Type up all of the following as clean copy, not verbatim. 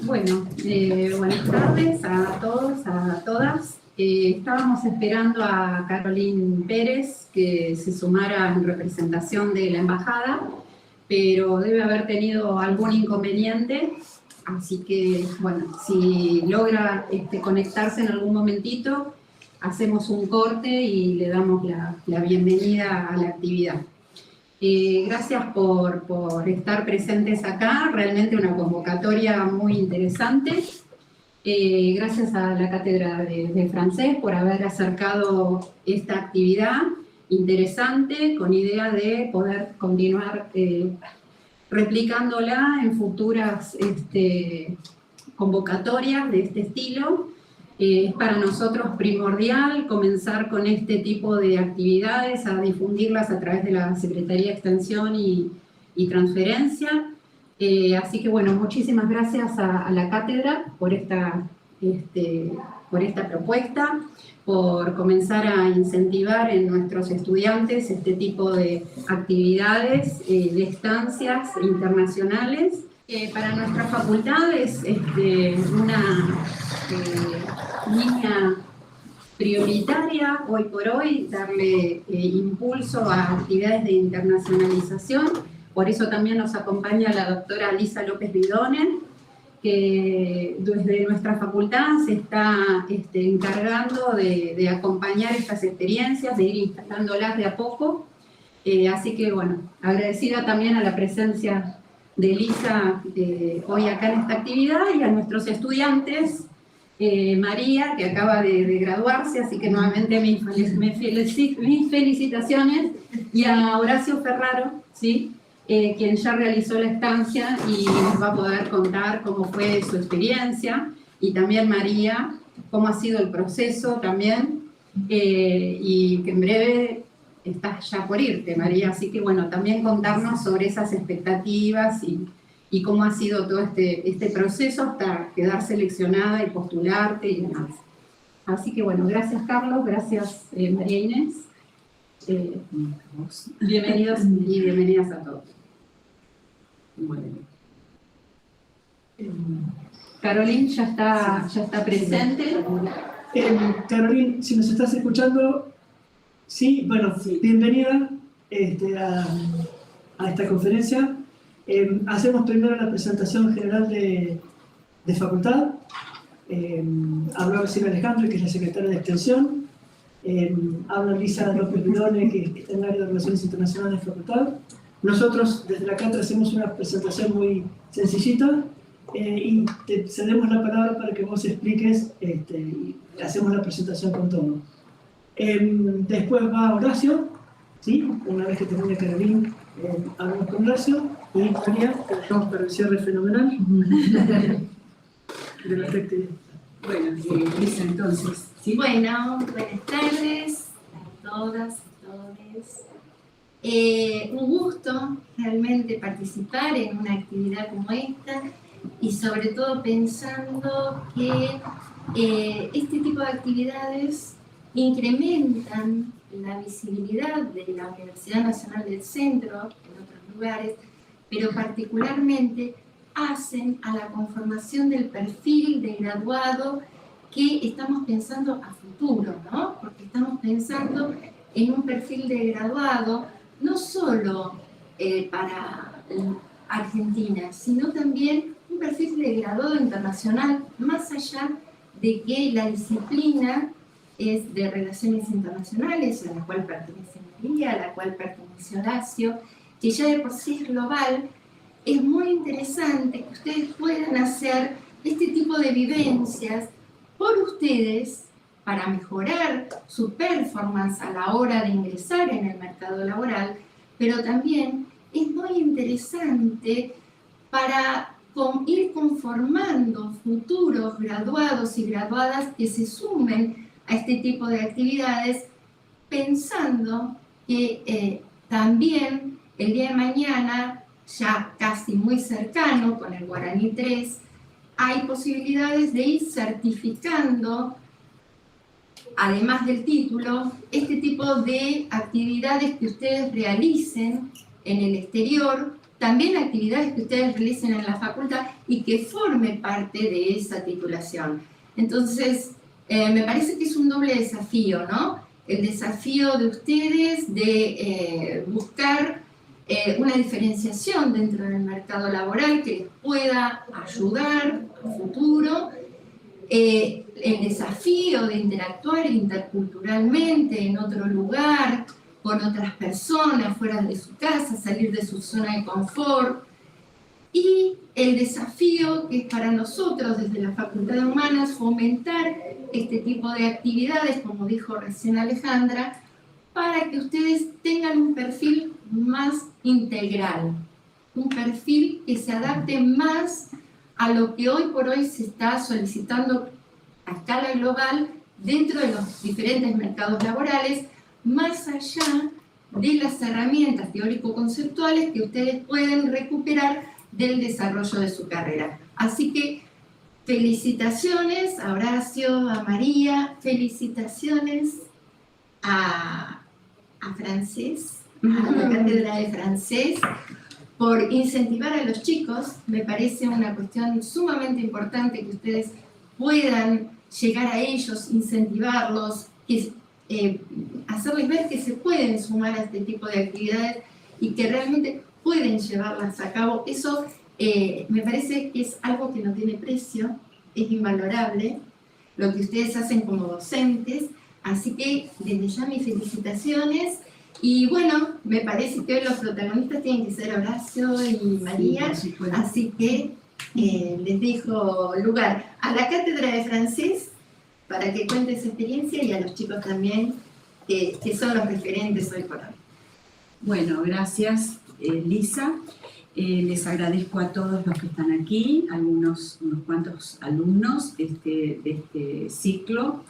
Buenas tardes a todos, a todas. Estábamos esperando a Carolín Pérez que se sumara en representación de la embajada, pero debe haber tenido algún inconveniente, así que, bueno, si logra conectarse en algún momentito, hacemos un corte y le damos la bienvenida a la actividad. Gracias por estar presentes acá, realmente una convocatoria muy interesante. Gracias a la Cátedra de Francés por haber acercado esta actividad interesante con idea de poder continuar replicándola en futuras convocatorias de este estilo. Es para nosotros primordial comenzar con este tipo de actividades, a difundirlas a través de la Secretaría de Extensión y Transferencia. Así que bueno, muchísimas gracias a la cátedra por esta propuesta, por comenzar a incentivar en nuestros estudiantes este tipo de actividades, de estancias internacionales. Para nuestra facultad es una línea prioritaria hoy por hoy, darle impulso a actividades de internacionalización. Por eso también nos acompaña la doctora Lisa López Bidonen, que desde nuestra facultad se está encargando de acompañar estas experiencias, de ir instalándolas de a poco. Así que bueno, agradecida también a la presencia de Lisa hoy acá en esta actividad, y a nuestros estudiantes, María, que acaba de graduarse, así que nuevamente mis felicitaciones, y a Horacio Ferraro, ¿sí? Quien ya realizó la estancia y nos va a poder contar cómo fue su experiencia, y también María, cómo ha sido el proceso también, y que en breve estás ya por irte, María, así que bueno, también contarnos sobre esas expectativas y cómo ha sido todo este proceso hasta quedar seleccionada y postularte y demás. Así que bueno, gracias Carlos, gracias María Inés. Bienvenidos y bienvenidas a todos. Bueno. Carolín ya está presente. Carolín, si nos estás escuchando, sí, bueno, sí. Bienvenida a esta conferencia. Hacemos primero la presentación general de facultad. Habla recién Alejandro, que es la secretaria de Extensión. Habla Lisa López Bidonen, que está en el área de Relaciones Internacionales de facultad. Nosotros desde la cátedra hacemos una presentación muy sencillita y te cedemos la palabra para que vos expliques y hacemos la presentación con todo. Después va Horacio, ¿sí? Una vez que termine Carolín, hablamos con Horacio, y María, que dejamos para el cierre fenomenal de la actividad. Bueno, Lisa, entonces. ¿Sí? Bueno, buenas tardes a todas, a todos. Un gusto realmente participar en una actividad como esta, y sobre todo pensando que este tipo de actividades incrementan la visibilidad de la Universidad Nacional del Centro en otros lugares, pero particularmente hacen a la conformación del perfil de graduado que estamos pensando a futuro, ¿no? Porque estamos pensando en un perfil de graduado no solo para Argentina, sino también un perfil de graduado internacional, más allá de que la disciplina es de Relaciones Internacionales, a la cual pertenece María, a la cual pertenece Horacio, que ya de por sí es global. Es muy interesante que ustedes puedan hacer este tipo de vivencias por ustedes para mejorar su performance a la hora de ingresar en el mercado laboral, pero también es muy interesante para ir conformando futuros graduados y graduadas que se sumen a este tipo de actividades, pensando que también el día de mañana, ya casi muy cercano con el Guaraní 3, hay posibilidades de ir certificando, además del título, este tipo de actividades que ustedes realicen en el exterior también actividades que ustedes realicen en la facultad y que forme parte de esa titulación. Entonces, me parece que es un doble desafío, ¿no? El desafío de ustedes de buscar una diferenciación dentro del mercado laboral que les pueda ayudar a futuro, el desafío de interactuar interculturalmente en otro lugar, con otras personas, fuera de su casa, salir de su zona de confort, y el desafío que es para nosotros desde la Facultad de Humanas fomentar este tipo de actividades, como dijo recién Alejandra, para que ustedes tengan un perfil más integral, un perfil que se adapte más a lo que hoy por hoy se está solicitando a escala global dentro de los diferentes mercados laborales, más allá de las herramientas teórico-conceptuales que ustedes pueden recuperar del desarrollo de su carrera. Así que felicitaciones a Horacio, a María, felicitaciones a Francés, a la Cátedra de Francés, por incentivar a los chicos. Me parece una cuestión sumamente importante que ustedes puedan llegar a ellos, incentivarlos, hacerles ver que se pueden sumar a este tipo de actividades y que realmente pueden llevarlas a cabo. Eso me parece que es algo que no tiene precio, es invalorable, lo que ustedes hacen como docentes. Así que desde ya mis felicitaciones. Y bueno, me parece que hoy los protagonistas tienen que ser Horacio y María, Sí, así que les dejo lugar a la Cátedra de Francés para que cuente su experiencia y a los chicos también, que son los referentes hoy por hoy. Bueno, gracias Lisa. Les agradezco a todos los que están aquí, unos cuantos alumnos de este ciclo.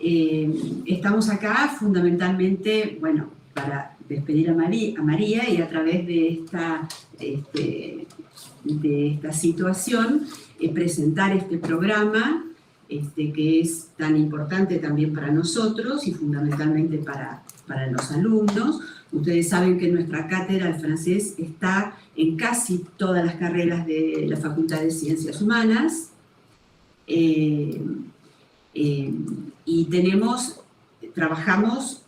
Estamos acá fundamentalmente, bueno, para despedir a María y a través de esta situación presentar este programa que es tan importante también para nosotros y fundamentalmente para los alumnos. Ustedes saben que nuestra cátedra de francés está en casi todas las carreras de la Facultad de Ciencias Humanas y trabajamos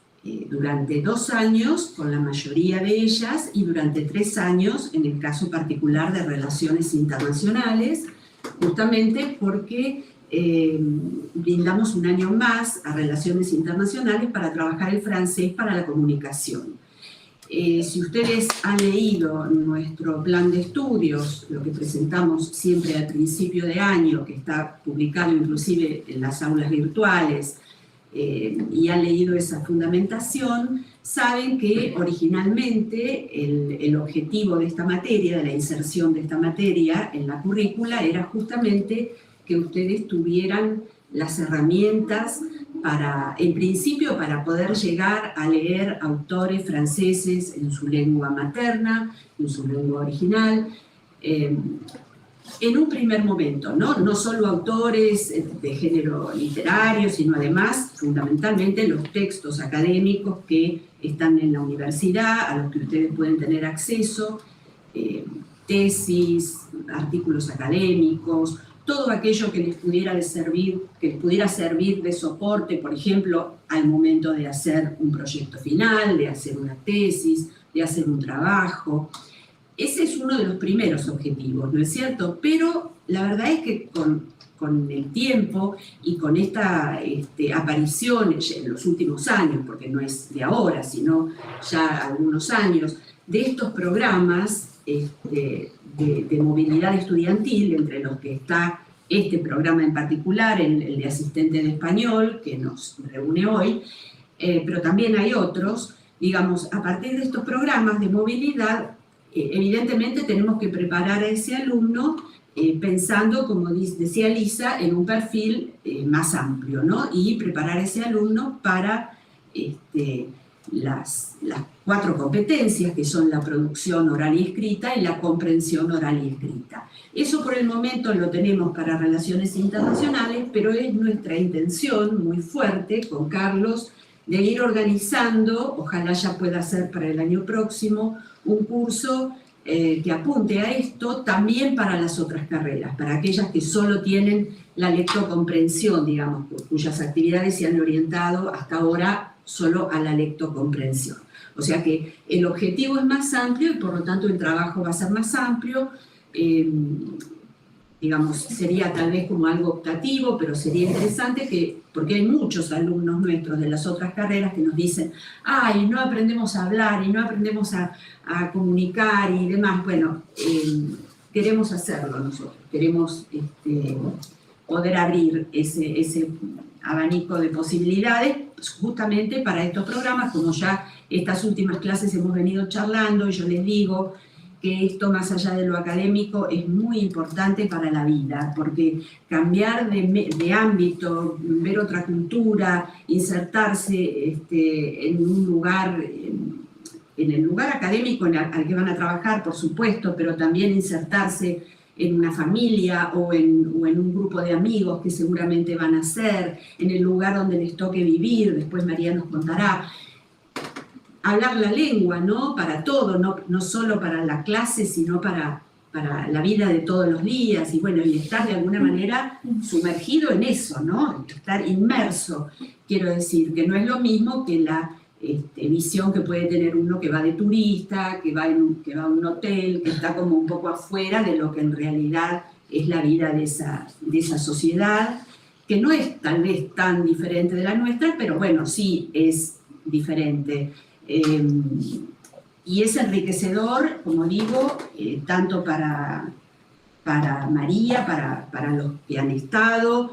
durante 2 años con la mayoría de ellas y durante 3 años en el caso particular de Relaciones Internacionales, justamente porque brindamos un año más a Relaciones Internacionales para trabajar el francés para la comunicación. Si ustedes han leído nuestro plan de estudios, lo que presentamos siempre al principio de año, que está publicado inclusive en las aulas virtuales, y han leído esa fundamentación, saben que originalmente el objetivo de esta materia, de la inserción de esta materia en la currícula, era justamente que ustedes tuvieran las herramientas en principio para poder llegar a leer autores franceses en su lengua materna, en su lengua original, en un primer momento, no solo autores de género literario, sino además, fundamentalmente, los textos académicos que están en la universidad, a los que ustedes pueden tener acceso, tesis, artículos académicos, todo aquello que les pudiera servir de soporte, por ejemplo, al momento de hacer un proyecto final, de hacer una tesis, de hacer un trabajo. Ese es uno de los primeros objetivos, ¿no es cierto? Pero la verdad es que con el tiempo y con esta aparición en los últimos años, porque no es de ahora, sino ya algunos años, de estos programas de movilidad estudiantil, entre los que está este programa en particular, el de asistente de español, que nos reúne hoy, pero también hay otros. Digamos, a partir de estos programas de movilidad, evidentemente tenemos que preparar a ese alumno pensando, como decía Lisa, en un perfil más amplio, ¿no? Y preparar a ese alumno para las 4 competencias, que son la producción oral y escrita y la comprensión oral y escrita. Eso por el momento lo tenemos para Relaciones Internacionales, pero es nuestra intención muy fuerte con Carlos de ir organizando, ojalá ya pueda ser para el año próximo, un curso que apunte a esto también para las otras carreras, para aquellas que solo tienen la lectocomprensión, digamos, cuyas actividades se han orientado hasta ahora solo a la lectocomprensión. O sea que el objetivo es más amplio y por lo tanto el trabajo va a ser más amplio. Digamos, sería tal vez como algo optativo, pero sería interesante que, porque hay muchos alumnos nuestros de las otras carreras que nos dicen, ay, no aprendemos a hablar y no aprendemos a comunicar y demás. Bueno, queremos hacerlo nosotros, queremos poder abrir ese abanico de posibilidades justamente para estos programas, como ya estas últimas clases hemos venido charlando, y yo les digo que esto, más allá de lo académico, es muy importante para la vida, porque cambiar de ámbito, ver otra cultura, insertarse en un lugar, en el lugar académico al que van a trabajar, por supuesto, pero también insertarse en una familia o en un grupo de amigos que seguramente van a ser, en el lugar donde les toque vivir, después María nos contará. Hablar la lengua, ¿no? Para todo, no solo para la clase, sino para la vida de todos los días, y bueno, y estar de alguna manera sumergido en eso, ¿no? Estar inmerso, quiero decir, que no es lo mismo que la visión que puede tener uno que va de turista, que va a un hotel, que está como un poco afuera de lo que en realidad es la vida de esa sociedad, que no es tal vez tan diferente de la nuestra, pero bueno, sí es diferente. Y es enriquecedor, como digo, tanto para María, para los que han estado,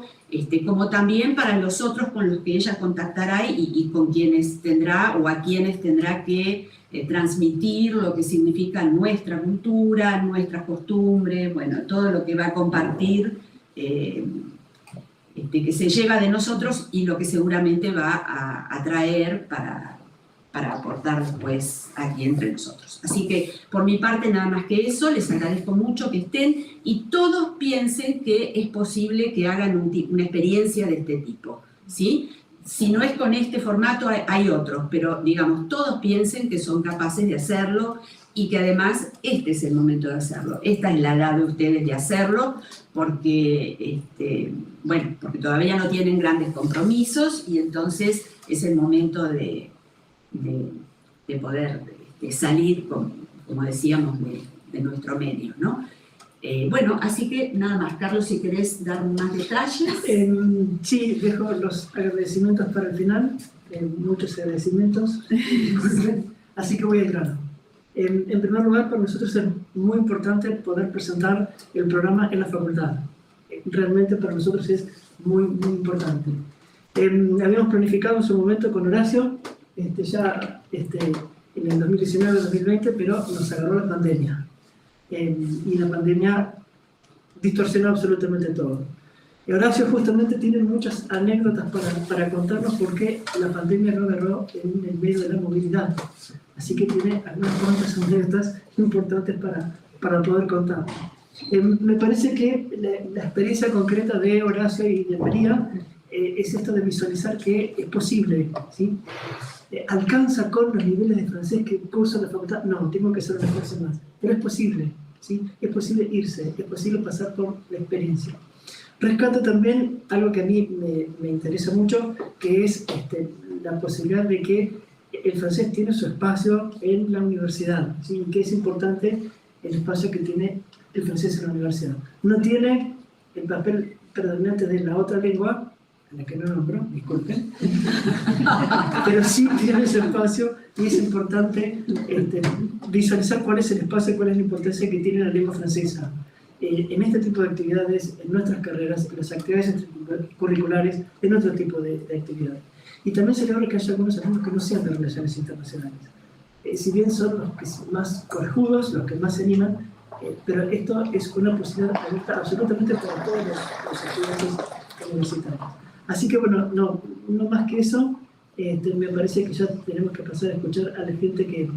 como también para los otros con los que ella contactará y con quienes tendrá o a quienes tendrá que transmitir lo que significa nuestra cultura, nuestras costumbres, bueno, todo lo que va a compartir, que se lleva de nosotros y lo que seguramente va a traer para aportar después aquí entre nosotros. Así que, por mi parte, nada más que eso, les agradezco mucho que estén y todos piensen que es posible que hagan una experiencia de este tipo, ¿sí? Si no es con este formato, hay otros, pero, digamos, todos piensen que son capaces de hacerlo y que además este es el momento de hacerlo. Esta es la edad de ustedes de hacerlo porque, bueno, porque todavía no tienen grandes compromisos y entonces es el momento de poder salir, como decíamos, de nuestro medio, ¿no? Bueno, así que nada más. Carlos, si querés dar más detalles. Sí, dejo los agradecimientos para el final, muchos agradecimientos, así que voy al grano. En primer lugar, para nosotros es muy importante poder presentar el programa en la facultad. Realmente para nosotros es muy, muy importante. Habíamos planificado en su momento con Horacio, en el 2019-2020, pero nos agarró la pandemia. Y la pandemia distorsionó absolutamente todo. Y Horacio justamente tiene muchas anécdotas para contarnos por qué la pandemia no agarró en el medio de la movilidad. Así que tiene algunas cuantas anécdotas importantes para poder contar. Me parece que la experiencia concreta de Horacio y de María es esto de visualizar que es posible, ¿sí? ¿Alcanza con los niveles de francés que cursa la facultad? No, tengo que hacer una esfuerzo más. Pero es posible, ¿sí? Es posible irse, es posible pasar por la experiencia. Rescato también algo que a mí me interesa mucho, que es la posibilidad de que el francés tiene su espacio en la universidad, ¿sí? Que es importante el espacio que tiene el francés en la universidad. No tiene el papel predominante de la otra lengua, a la que no nombro, disculpen, pero sí tiene ese espacio y es importante visualizar cuál es el espacio y cuál es la importancia que tiene la lengua francesa. En este tipo de actividades, en nuestras carreras, en las actividades curriculares, en otro tipo de actividades. Y también celebro que haya algunos alumnos que no sean de relaciones internacionales. Si bien son los que son más corajudos, los que más se animan, pero esto es una posibilidad abierta absolutamente para todos los estudiantes universitarios. Así que bueno, no más que eso, me parece que ya tenemos que pasar a escuchar a la gente que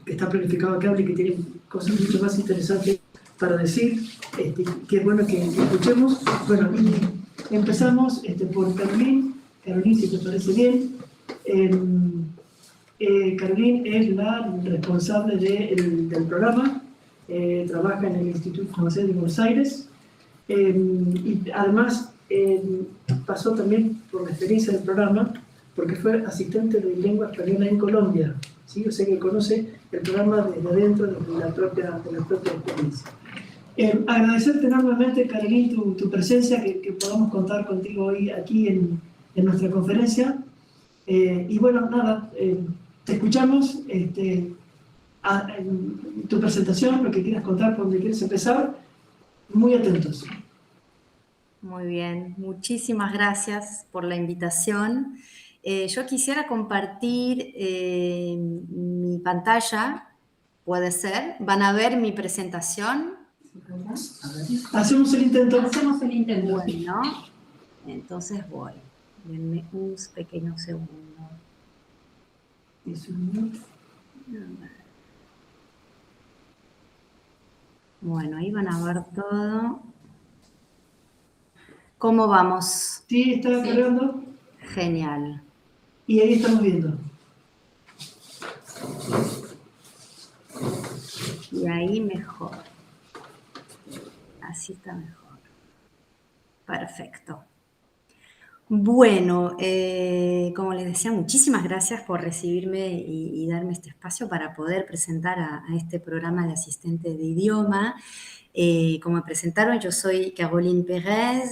está planificado que hable y que tiene cosas mucho más interesantes para decir, que es bueno que escuchemos. Bueno, y empezamos por Carolín, si te parece bien. Caroline es la responsable del programa, trabaja en el Instituto Francés de Buenos Aires y además pasó también por la experiencia del programa porque fue asistente de lengua española en Colombia, ¿sí? O sea que conoce el programa desde adentro, de la propia experiencia. Agradecerte enormemente, Caroline, tu presencia, que podamos contar contigo hoy aquí en nuestra conferencia. Y bueno, nada, te escuchamos, en tu presentación, lo que quieras contar, por donde quieres empezar, muy atentos. Muy bien, muchísimas gracias por la invitación. Yo quisiera compartir mi pantalla, puede ser. ¿Van a ver mi presentación? Hacemos el intento. Hacemos el intento. Bueno, entonces voy. Denme un pequeño segundo. Bueno, ahí van a ver todo. ¿Cómo vamos? Sí, está cargando. Genial. Y ahí estamos viendo. Y ahí mejor. Así está mejor. Perfecto. Bueno, como les decía, muchísimas gracias por recibirme y darme este espacio para poder presentar a este programa de asistente de idioma. Como me presentaron, yo soy Caroline Pérez,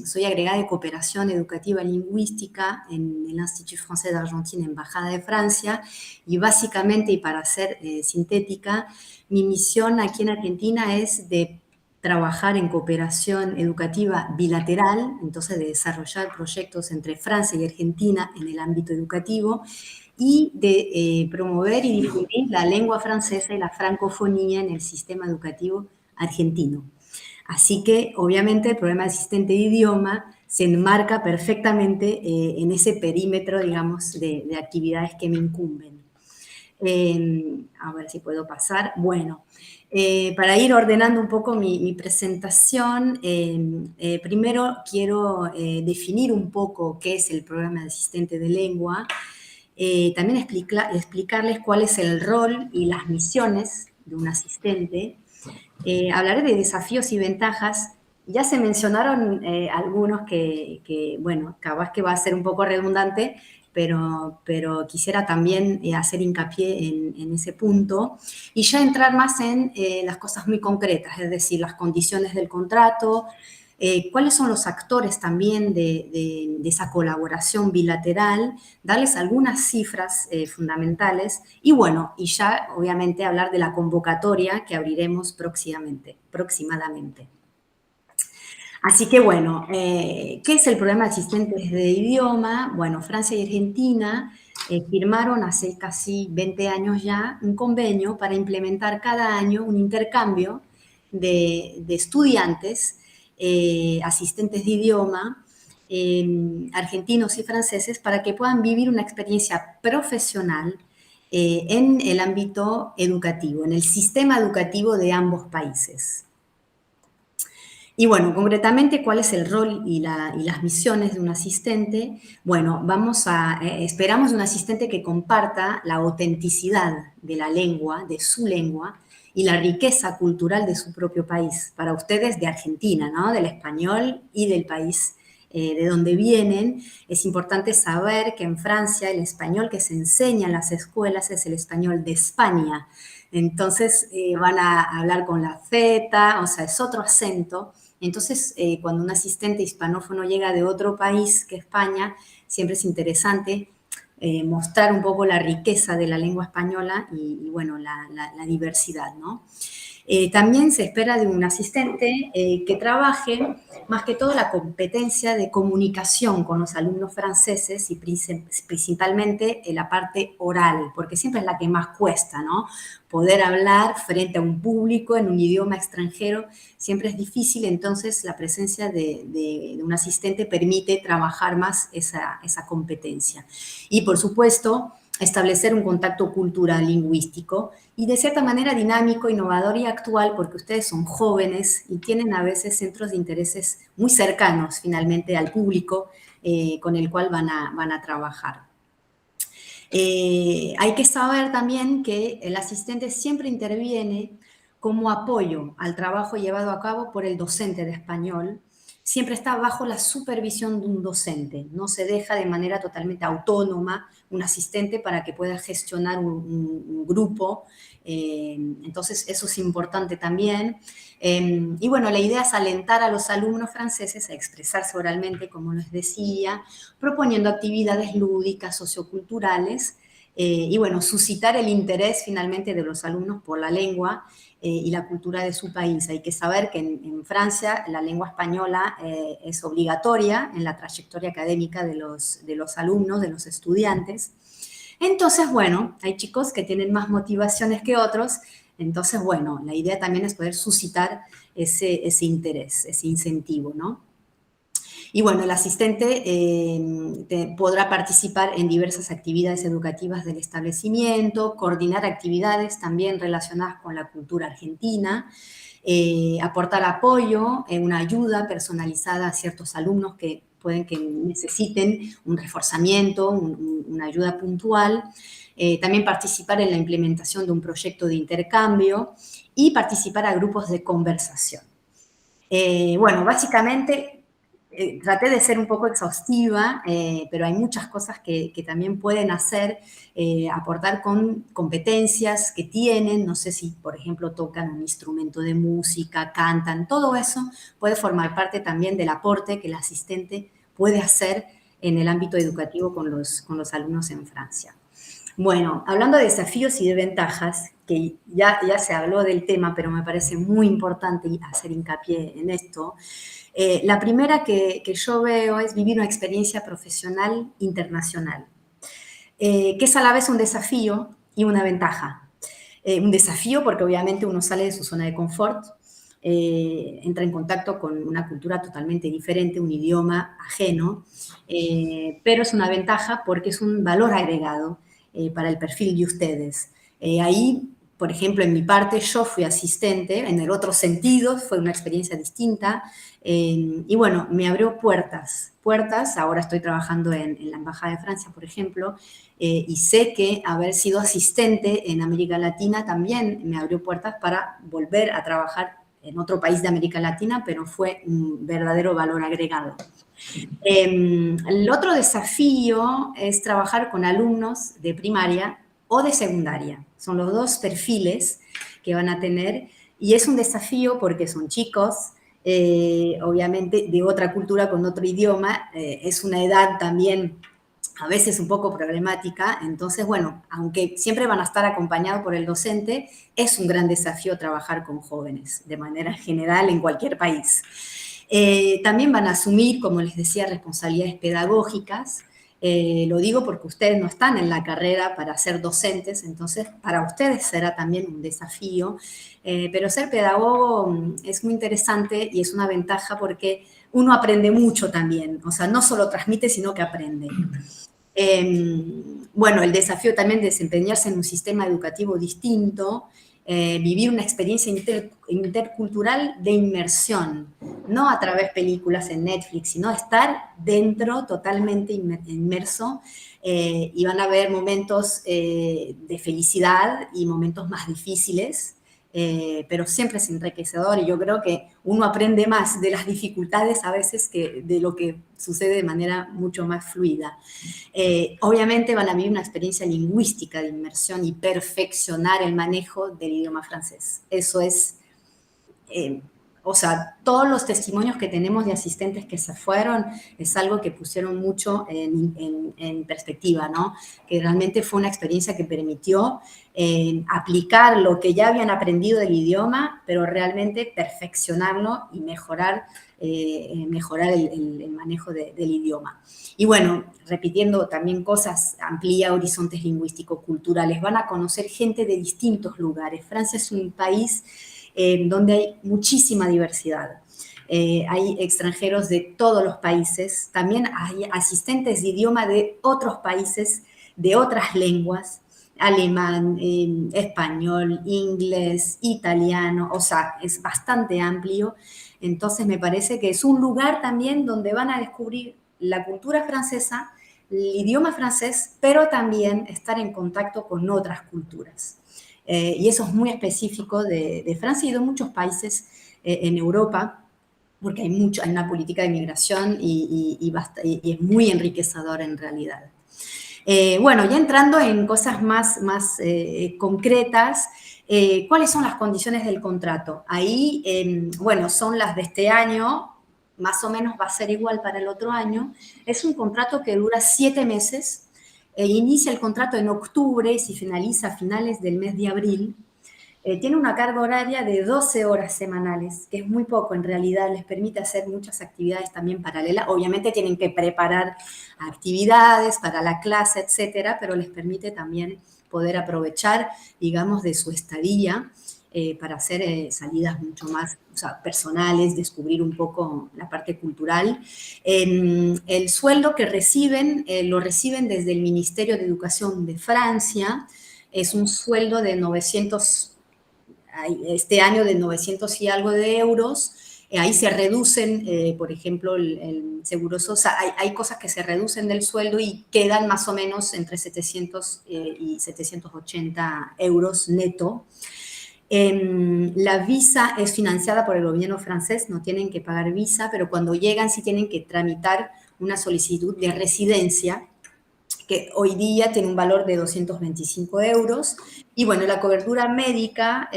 soy agregada de cooperación educativa lingüística en el Institut Français d'Argentine, Embajada de Francia, y básicamente, y para ser sintética, mi misión aquí en Argentina es de trabajar en cooperación educativa bilateral, entonces de desarrollar proyectos entre Francia y Argentina en el ámbito educativo, y de promover y difundir la lengua francesa y la francofonía en el sistema educativo argentino. Así que, obviamente, el programa de asistente de idioma se enmarca perfectamente en ese perímetro, digamos, de actividades que me incumben. A ver si puedo pasar. Bueno, para ir ordenando un poco mi presentación, primero quiero definir un poco qué es el programa de asistente de lengua, también explicarles cuál es el rol y las misiones de un asistente. Hablaré de desafíos y ventajas. Ya se mencionaron algunos que, bueno, capaz que va a ser un poco redundante, pero quisiera también hacer hincapié en ese punto y ya entrar más en las cosas muy concretas, es decir, las condiciones del contrato, cuáles son los actores también de esa colaboración bilateral, darles algunas cifras fundamentales y bueno, y ya obviamente hablar de la convocatoria que abriremos próximamente. Así que bueno, ¿qué es el programa de asistentes de idioma? Bueno, Francia y Argentina firmaron hace casi 20 años ya un convenio para implementar cada año un intercambio de estudiantes, asistentes de idioma, argentinos y franceses, para que puedan vivir una experiencia profesional en el ámbito educativo, en el sistema educativo de ambos países. Y bueno, concretamente, ¿cuál es el rol y las misiones de un asistente? Bueno, esperamos de un asistente que comparta la autenticidad de la lengua, de su lengua, y la riqueza cultural de su propio país. Para ustedes de Argentina, ¿no? Del español y del país de donde vienen. Es importante saber que en Francia el español que se enseña en las escuelas es el español de España. Entonces van a hablar con la Z, o sea, es otro acento. Entonces, cuando un asistente hispanófono llega de otro país que España, siempre es interesante mostrar un poco la riqueza de la lengua española y bueno, la diversidad, ¿no? También se espera de un asistente que trabaje más que todo la competencia de comunicación con los alumnos franceses y principalmente la parte oral, porque siempre es la que más cuesta, ¿no? Poder hablar frente a un público en un idioma extranjero siempre es difícil, entonces la presencia de un asistente permite trabajar más esa competencia. Y por supuesto, establecer un contacto cultural, lingüístico y de cierta manera dinámico, innovador y actual, porque ustedes son jóvenes y tienen a veces centros de intereses muy cercanos finalmente al público con el cual van a trabajar. Hay que saber también que el asistente siempre interviene como apoyo al trabajo llevado a cabo por el docente de español. Siempre está bajo la supervisión de un docente, no se deja de manera totalmente autónoma un asistente para que pueda gestionar un grupo. Entonces eso es importante también. Y bueno, la idea es alentar a los alumnos franceses a expresarse oralmente, como les decía, proponiendo actividades lúdicas, socioculturales, y bueno, suscitar el interés finalmente de los alumnos por la lengua y la cultura de su país. Hay que saber que en Francia la lengua española es obligatoria en la trayectoria académica de los alumnos, de los estudiantes. Entonces, bueno, hay chicos que tienen más motivaciones que otros. Entonces, bueno, la idea también es poder suscitar ese interés, ese incentivo, ¿no? Y bueno, el asistente podrá participar en diversas actividades educativas del establecimiento, coordinar actividades también relacionadas con la cultura argentina, aportar apoyo, una ayuda personalizada a ciertos alumnos que necesiten un reforzamiento, una ayuda puntual. También participar en la implementación de un proyecto de intercambio y participar a grupos de conversación. Bueno, básicamente traté de ser un poco exhaustiva, pero hay muchas cosas que también pueden hacer, aportar con competencias que tienen, no sé si, por ejemplo, tocan un instrumento de música, cantan, todo eso puede formar parte también del aporte que el asistente puede hacer en el ámbito educativo con los alumnos en Francia. Bueno, hablando de desafíos y de ventajas, que ya se habló del tema, pero me parece muy importante hacer hincapié en esto. La primera que yo veo es vivir una experiencia profesional internacional, que es a la vez un desafío y una ventaja. Un desafío porque obviamente uno sale de su zona de confort, entra en contacto con una cultura totalmente diferente, un idioma ajeno, pero es una ventaja porque es un valor agregado para el perfil de ustedes. Ahí, por ejemplo, en mi parte, yo fui asistente, en el otro sentido, fue una experiencia distinta, y bueno, me abrió puertas. Ahora estoy trabajando en la Embajada de Francia, por ejemplo, y sé que haber sido asistente en América Latina también me abrió puertas para volver a trabajar en otro país de América Latina, pero fue un verdadero valor agregado. El otro desafío es trabajar con alumnos de primaria o de secundaria. Son los dos perfiles que van a tener y es un desafío porque son chicos, obviamente de otra cultura, con otro idioma, es una edad también a veces un poco problemática, entonces, bueno, aunque siempre van a estar acompañados por el docente, es un gran desafío trabajar con jóvenes, de manera general en cualquier país. También van a asumir, como les decía, responsabilidades pedagógicas. Lo digo porque ustedes no están en la carrera para ser docentes, entonces para ustedes será también un desafío, pero ser pedagogo es muy interesante y es una ventaja porque uno aprende mucho también, o sea, no solo transmite, sino que aprende. Bueno, el desafío también de desempeñarse en un sistema educativo distinto, vivir una experiencia intercultural de inmersión, no a través de películas en Netflix, sino estar dentro totalmente inmerso, y van a haber momentos de felicidad y momentos más difíciles, pero siempre es enriquecedor y yo creo que uno aprende más de las dificultades a veces que de lo que sucede de manera mucho más fluida. Obviamente van a vivir una experiencia lingüística de inmersión y perfeccionar el manejo del idioma francés. Eso es, o sea, todos los testimonios que tenemos de asistentes que se fueron es algo que pusieron mucho en perspectiva, ¿no? Que realmente fue una experiencia que permitió aplicar lo que ya habían aprendido del idioma, pero realmente perfeccionarlo y mejorar el manejo del idioma. Y bueno, repitiendo también cosas, amplía horizontes lingüístico-culturales, van a conocer gente de distintos lugares. Francia es un país donde hay muchísima diversidad. Hay extranjeros de todos los países, también hay asistentes de idioma de otros países, de otras lenguas, alemán, español, inglés, italiano, o sea, es bastante amplio. Entonces me parece que es un lugar también donde van a descubrir la cultura francesa, el idioma francés, pero también estar en contacto con otras culturas. Y eso es muy específico de Francia y de muchos países en Europa, porque hay una política de migración y es muy enriquecedor en realidad. Bueno, ya entrando en cosas más concretas, ¿cuáles son las condiciones del contrato? Ahí, bueno, son las de este año, más o menos va a ser igual para el otro año. Es un contrato que dura 7 meses, inicia el contrato en octubre y se finaliza a finales del mes de abril. Tiene una carga horaria de 12 horas semanales, que es muy poco en realidad, les permite hacer muchas actividades también paralelas. Obviamente tienen que preparar actividades para la clase, etcétera, pero les permite también poder aprovechar, digamos, de su estadía para hacer salidas mucho más, o sea, personales, descubrir un poco la parte cultural. El sueldo que reciben, lo reciben desde el Ministerio de Educación de Francia. Es un sueldo de 900 este año de 900 y algo de euros. Ahí se reducen, por ejemplo, el seguro social. Hay cosas que se reducen del sueldo y quedan más o menos entre 700 y 780 euros neto. La visa es financiada por el gobierno francés, no tienen que pagar visa, pero cuando llegan sí tienen que tramitar una solicitud de residencia, que hoy día tiene un valor de 225 euros. Y bueno, la cobertura médica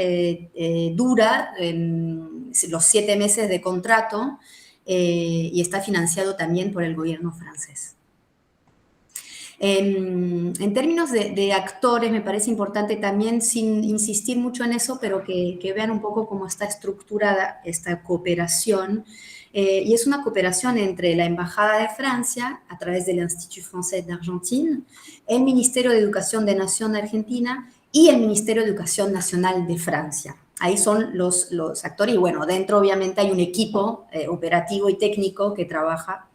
dura los 7 meses de contrato y está financiado también por el gobierno francés. En términos de actores, me parece importante también, sin insistir mucho en eso, pero que vean un poco cómo está estructurada esta cooperación. Y es una cooperación entre la Embajada de Francia, a través del Institut Français d'Argentine, el Ministerio de Educación de Nación de Argentina y el Ministerio de Educación Nacional de Francia. Ahí son los actores y bueno, dentro obviamente hay un equipo operativo y técnico que trabaja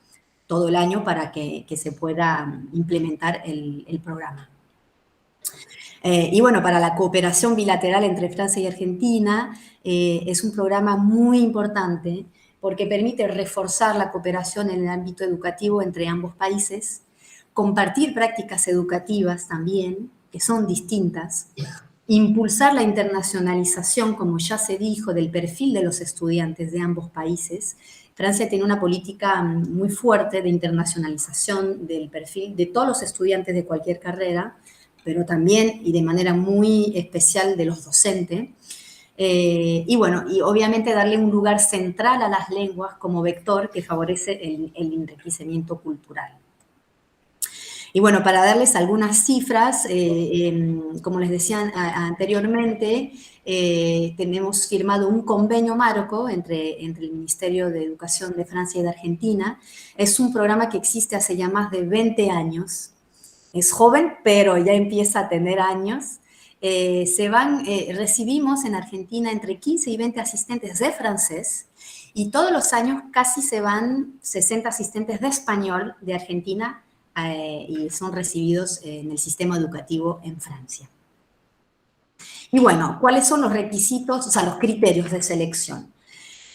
todo el año para que se pueda implementar el programa. Y bueno, para la cooperación bilateral entre Francia y Argentina, es un programa muy importante porque permite reforzar la cooperación en el ámbito educativo entre ambos países, compartir prácticas educativas también, que son distintas, impulsar la internacionalización, como ya se dijo, del perfil de los estudiantes de ambos países. Francia tiene una política muy fuerte de internacionalización del perfil de todos los estudiantes de cualquier carrera, pero también y de manera muy especial de los docentes. Y bueno, y obviamente darle un lugar central a las lenguas como vector que favorece el enriquecimiento cultural. Y bueno, para darles algunas cifras, como les decía anteriormente, tenemos firmado un convenio marco entre el Ministerio de Educación de Francia y de Argentina. Es un programa que existe hace ya más de 20 años. Es joven, pero ya empieza a tener años. Recibimos en Argentina entre 15 y 20 asistentes de francés y todos los años casi se van 60 asistentes de español de Argentina y son recibidos en el sistema educativo en Francia. Y bueno, ¿cuáles son los requisitos, o sea, los criterios de selección?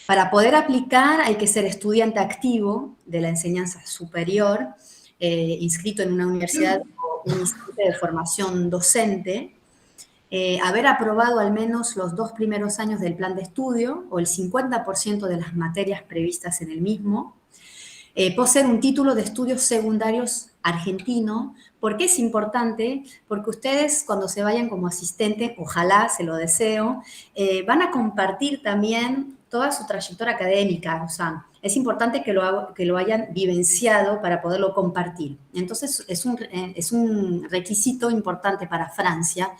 Para poder aplicar hay que ser estudiante activo de la enseñanza superior, inscrito en una universidad o un instituto de formación docente, haber aprobado al menos los 2 primeros años del plan de estudio o el 50% de las materias previstas en el mismo, poseer un título de estudios secundarios argentino. ¿Por qué es importante? Porque ustedes cuando se vayan como asistente, ojalá, se lo deseo, van a compartir también toda su trayectoria académica, o sea, es importante que lo hayan vivenciado para poderlo compartir. Entonces, es un requisito importante para Francia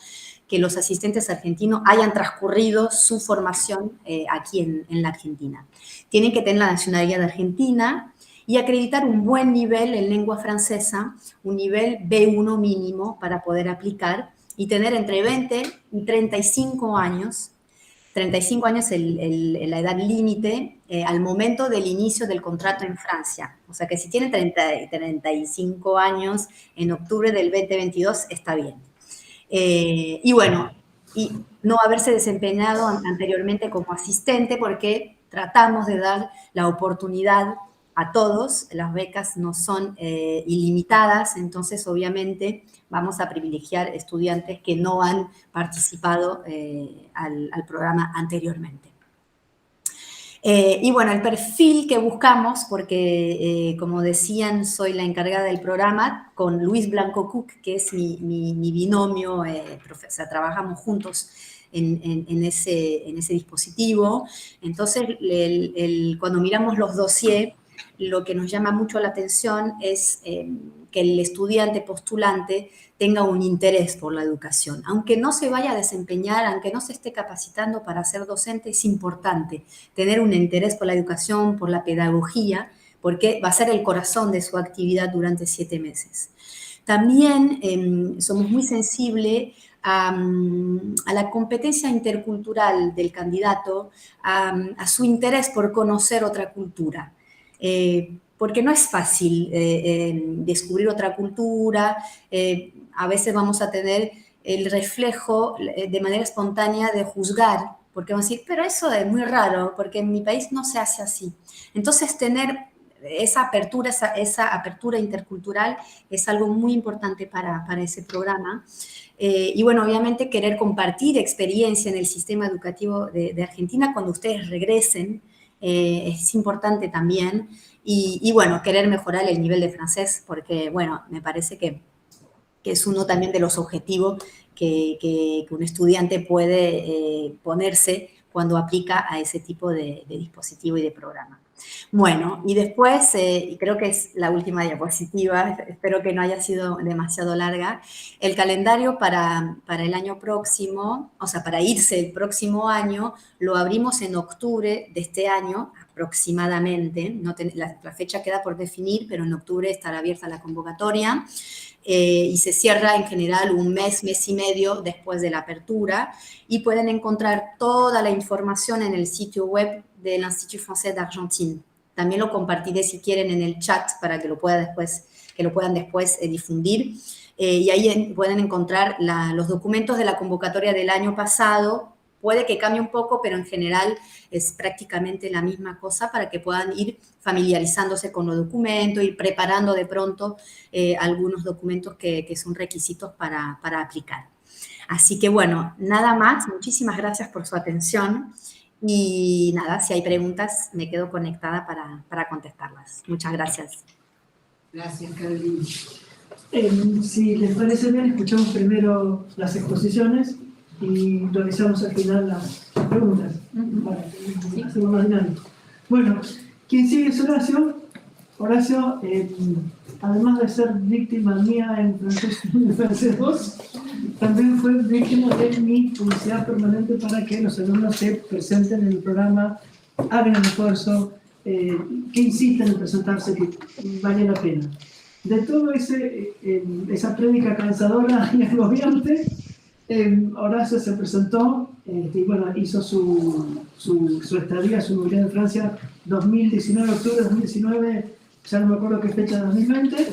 que los asistentes argentinos hayan transcurrido su formación aquí en la Argentina. Tienen que tener la nacionalidad de Argentina y acreditar un buen nivel en lengua francesa, un nivel B1 mínimo para poder aplicar y tener entre 20 y 35 años. 35 años es la edad límite al momento del inicio del contrato en Francia. O sea que si tiene 35 años en octubre del 2022 está bien. Y bueno, y no haberse desempeñado anteriormente como asistente porque tratamos de dar la oportunidad a todos, las becas no son ilimitadas, entonces obviamente vamos a privilegiar estudiantes que no han participado al programa anteriormente. Y bueno, el perfil que buscamos, porque como decían, soy la encargada del programa, con Luis Blanco Cook, que es mi binomio, o sea, trabajamos juntos en ese dispositivo. Entonces, cuando miramos los dossiers, lo que nos llama mucho la atención es que el estudiante postulante tenga un interés por la educación. Aunque no se vaya a desempeñar, aunque no se esté capacitando para ser docente, es importante tener un interés por la educación, por la pedagogía, porque va a ser el corazón de su actividad durante 7 meses. También somos muy sensibles a la competencia intercultural del candidato, a su interés por conocer otra cultura. Porque no es fácil descubrir otra cultura, a veces vamos a tener el reflejo de manera espontánea de juzgar, porque vamos a decir, pero eso es muy raro, porque en mi país no se hace así. Entonces, tener esa apertura intercultural es algo muy importante para ese programa. Y bueno, obviamente querer compartir experiencia en el sistema educativo de Argentina cuando ustedes regresen es importante también. Y bueno, querer mejorar el nivel de francés, porque bueno, me parece que es uno también de los objetivos que un estudiante puede ponerse cuando aplica a ese tipo de dispositivo y de programa. Bueno, y después, y creo que es la última diapositiva, espero que no haya sido demasiado larga, el calendario para el año próximo, o sea, para irse el próximo año, lo abrimos en octubre de este año, aproximadamente, la fecha queda por definir, pero en octubre estará abierta la convocatoria. Y se cierra en general un mes y medio después de la apertura, y pueden encontrar toda la información en el sitio web del Institut Français d'Argentine. También lo compartiré si quieren en el chat para que lo puedan después difundir. Y ahí pueden encontrar los documentos de la convocatoria del año pasado. Puede que cambie un poco, pero en general es prácticamente la misma cosa para que puedan ir familiarizándose con los documentos y preparando de pronto algunos documentos que son requisitos para aplicar. Así que bueno, nada más. Muchísimas gracias por su atención. Y nada, si hay preguntas, me quedo conectada para contestarlas. Muchas gracias. Gracias, Carolina. Si les parece bien, escuchamos primero las exposiciones y realizamos al final las preguntas para hacerlo más dinámico. Bueno, quien sigue es Horacio. Horacio, además de ser víctima mía en francés 2, también fue víctima de mi publicidad permanente para que los alumnos se presenten en el programa, hagan el esfuerzo, que insistan en presentarse, que vale la pena. De todo esa prédica cansadora y agobiante, Horacio se presentó y bueno, hizo su estadía, su movilidad en Francia 2019, octubre de 2019, ya no me acuerdo qué fecha de 2020.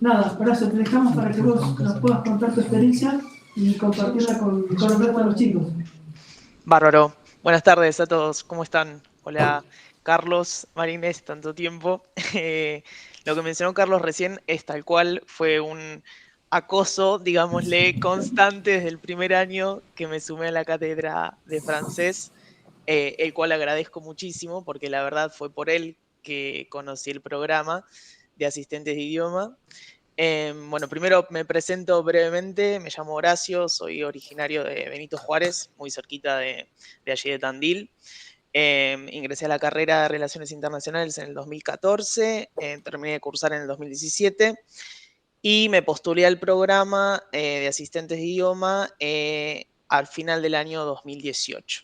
Nada, Horacio, te dejamos para que vos nos puedas contar tu experiencia y compartirla con el resto de los chicos. Bárbaro. Buenas tardes a todos, ¿cómo están? Hola, Carlos, Marinés, tanto tiempo. Lo que mencionó Carlos recién es tal cual, fue un acoso, digámosle, constante desde el primer año que me sumé a la cátedra de francés, el cual agradezco muchísimo porque la verdad fue por él que conocí el programa de asistentes de idioma. Bueno, primero me presento brevemente, me llamo Horacio, soy originario de Benito Juárez, muy cerquita de allí de Tandil. Ingresé a la carrera de Relaciones Internacionales en el 2014, terminé de cursar en el 2017 y me postulé al programa de asistentes de idioma al final del año 2018.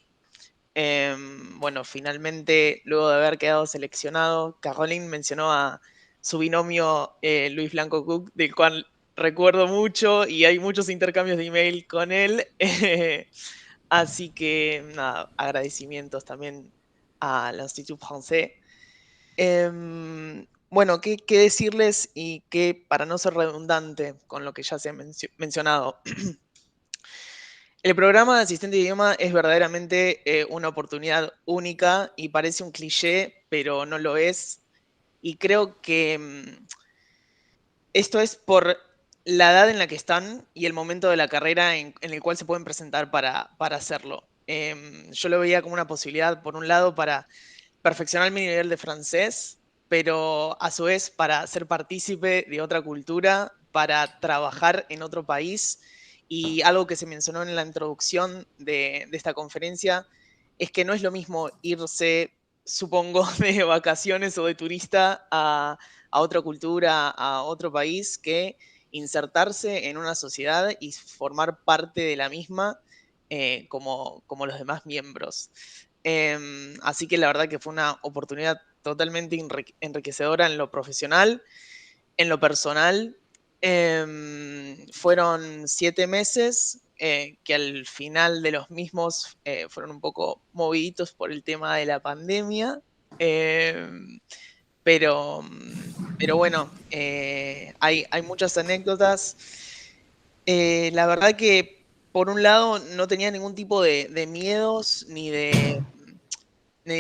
Bueno, finalmente, luego de haber quedado seleccionado, Caroline mencionó a su binomio Luis Blanco Cook, del cual recuerdo mucho y hay muchos intercambios de email con él. Así que, nada, agradecimientos también al Institut Français. Bueno, ¿qué decirles? Y que, para no ser redundante con lo que ya se ha mencionado, el programa de asistente de idioma es verdaderamente una oportunidad única y parece un cliché, pero no lo es. Y creo que esto es por la edad en la que están y el momento de la carrera en el cual se pueden presentar para hacerlo. Yo lo veía como una posibilidad, por un lado, para perfeccionar mi nivel de francés, pero a su vez para ser partícipe de otra cultura, para trabajar en otro país. Y algo que se mencionó en la introducción de esta conferencia es que no es lo mismo irse, supongo, de vacaciones o de turista a otra cultura, a otro país, que insertarse en una sociedad y formar parte de la misma como los demás miembros. Así que la verdad que fue una oportunidad totalmente enriquecedora en lo profesional, en lo personal. Fueron 7 meses que al final de los mismos fueron un poco moviditos por el tema de la pandemia. Pero, pero bueno, hay muchas anécdotas. La verdad que, por un lado, no tenía ningún tipo de miedos ni de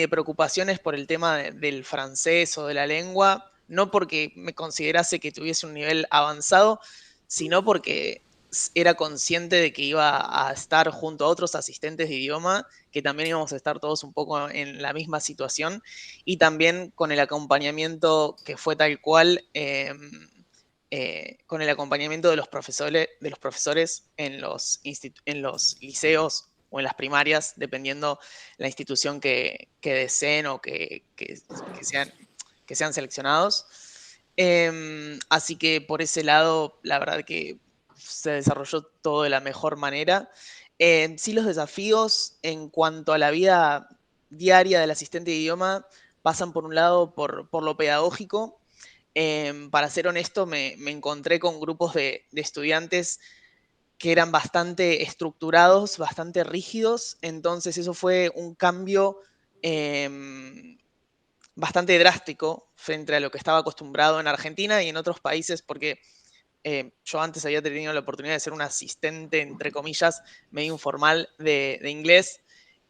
preocupaciones por el tema del francés o de la lengua, no porque me considerase que tuviese un nivel avanzado, sino porque era consciente de que iba a estar junto a otros asistentes de idioma, que también íbamos a estar todos un poco en la misma situación, y también con el acompañamiento que fue tal cual, con el acompañamiento de los profesores en los liceos o en las primarias, dependiendo la institución que deseen o que sean seleccionados. Así que por ese lado, la verdad que se desarrolló todo de la mejor manera. Sí, los desafíos en cuanto a la vida diaria del asistente de idioma pasan por un lado por lo pedagógico. Para ser honesto, me encontré con grupos de estudiantes que eran bastante estructurados, bastante rígidos, entonces eso fue un cambio bastante drástico frente a lo que estaba acostumbrado en Argentina y en otros países, porque yo antes había tenido la oportunidad de ser un asistente, entre comillas, medio informal de inglés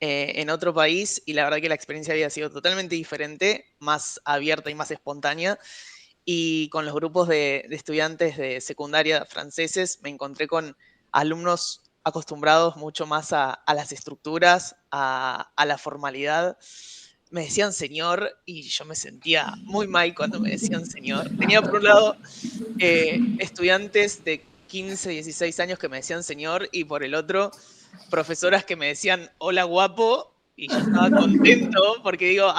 en otro país, y la verdad que la experiencia había sido totalmente diferente, más abierta y más espontánea. Y con los grupos de estudiantes de secundaria franceses me encontré con alumnos acostumbrados mucho más a las estructuras, a la formalidad. Me decían señor y yo me sentía muy mal cuando me decían señor. Tenía por un lado estudiantes de 15, 16 años que me decían señor, y por el otro profesoras que me decían hola guapo, y yo estaba contento porque digo,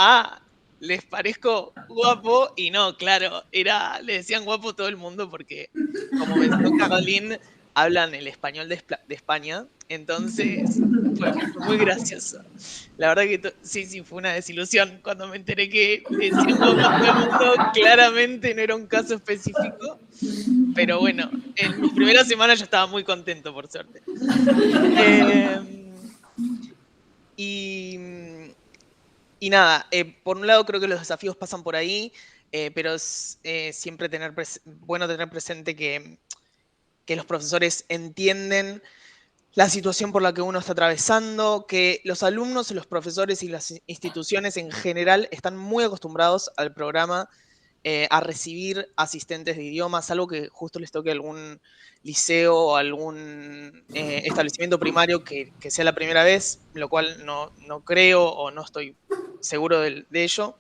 les parezco guapo, y no, claro, le decían guapo a todo el mundo porque, como mencionó Caroline, hablan el español de España, entonces fue muy gracioso. La verdad que sí, fue una desilusión cuando me enteré que le decían guapo a todo el mundo. Claramente no era un caso específico, pero bueno, en mis primeras semanas yo estaba muy contento, por suerte. Y nada, por un lado creo que los desafíos pasan por ahí, pero es siempre bueno tener presente que los profesores entienden la situación por la que uno está atravesando, que los alumnos, los profesores y las instituciones en general están muy acostumbrados al programa, a recibir asistentes de idiomas, algo que justo les toque a algún liceo o algún establecimiento primario que sea la primera vez, lo cual no creo o no estoy seguro de ello.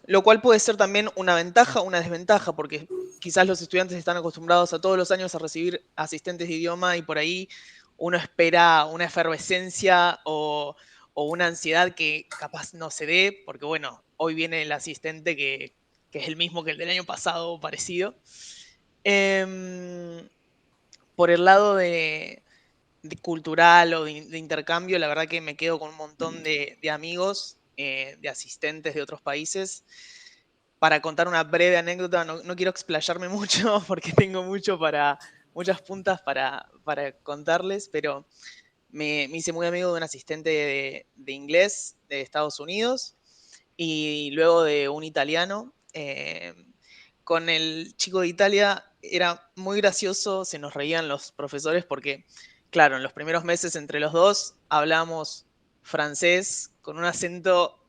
Lo cual puede ser también una ventaja o una desventaja, porque quizás los estudiantes están acostumbrados a todos los años a recibir asistentes de idioma y por ahí uno espera una efervescencia o una ansiedad que capaz no se dé, porque bueno, hoy viene el asistente que es el mismo que el del año pasado o parecido. Por el lado de cultural o de intercambio, la verdad que me quedo con un montón de amigos, de asistentes de otros países. Para contar una breve anécdota, no quiero explayarme mucho porque tengo muchas puntas para contarles, pero me hice muy amigo de un asistente de inglés de Estados Unidos y luego de un italiano. Con el chico de Italia era muy gracioso, se nos reían los profesores porque, claro, en los primeros meses entre los dos hablamos francés con un acento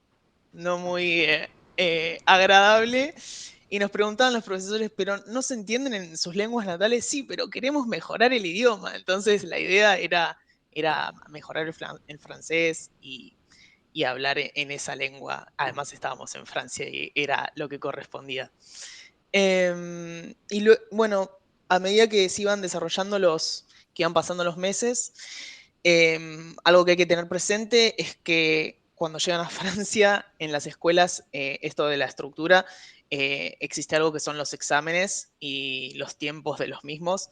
no muy agradable. Y nos preguntaban los profesores, ¿pero no se entienden en sus lenguas natales? Sí, pero queremos mejorar el idioma. Entonces la idea era mejorar el francés y hablar en esa lengua. Además estábamos en Francia y era lo que correspondía. Bueno, a medida que se iban desarrollando que iban pasando los meses, algo que hay que tener presente es que cuando llegan a Francia, en las escuelas, esto de la estructura, existe algo que son los exámenes y los tiempos de los mismos,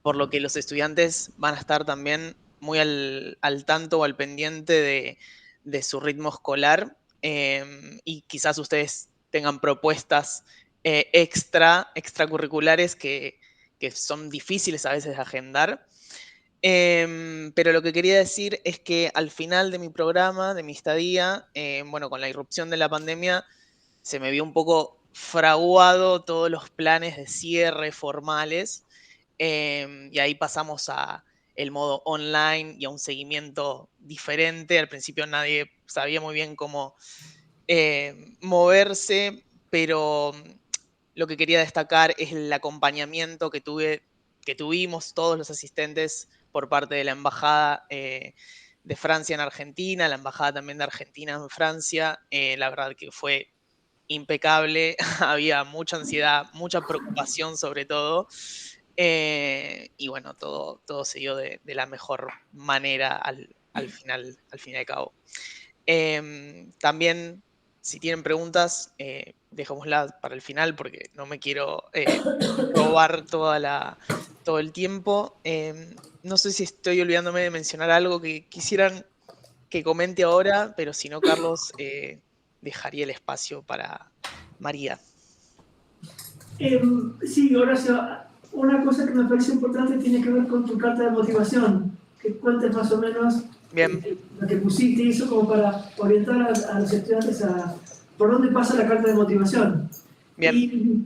por lo que los estudiantes van a estar también muy al tanto o al pendiente de su ritmo escolar, y quizás ustedes tengan propuestas extracurriculares que son difíciles a veces de agendar. Pero lo que quería decir es que al final de mi programa, de mi estadía, bueno, con la irrupción de la pandemia, se me vio un poco fraguado todos los planes de cierre formales, y ahí pasamos a el modo online y a un seguimiento diferente. Al principio nadie sabía muy bien cómo moverse, pero lo que quería destacar es el acompañamiento que tuvimos todos los asistentes por parte de la Embajada de Francia en Argentina, la Embajada también de Argentina en Francia. La verdad que fue impecable, había mucha ansiedad, mucha preocupación sobre todo, y bueno, todo se dio de la mejor manera al final, al fin y al cabo. También, si tienen preguntas, dejémoslas para el final porque no me quiero robar todo el tiempo. No sé si estoy olvidándome de mencionar algo que quisieran que comente ahora, pero si no, Carlos, dejaría el espacio para María. Sí, Horacio, una cosa que me parece importante tiene que ver con tu carta de motivación, que cuentes más o menos Bien. lo que pusiste y eso como para orientar a los estudiantes a por dónde pasa la carta de motivación. Bien. Y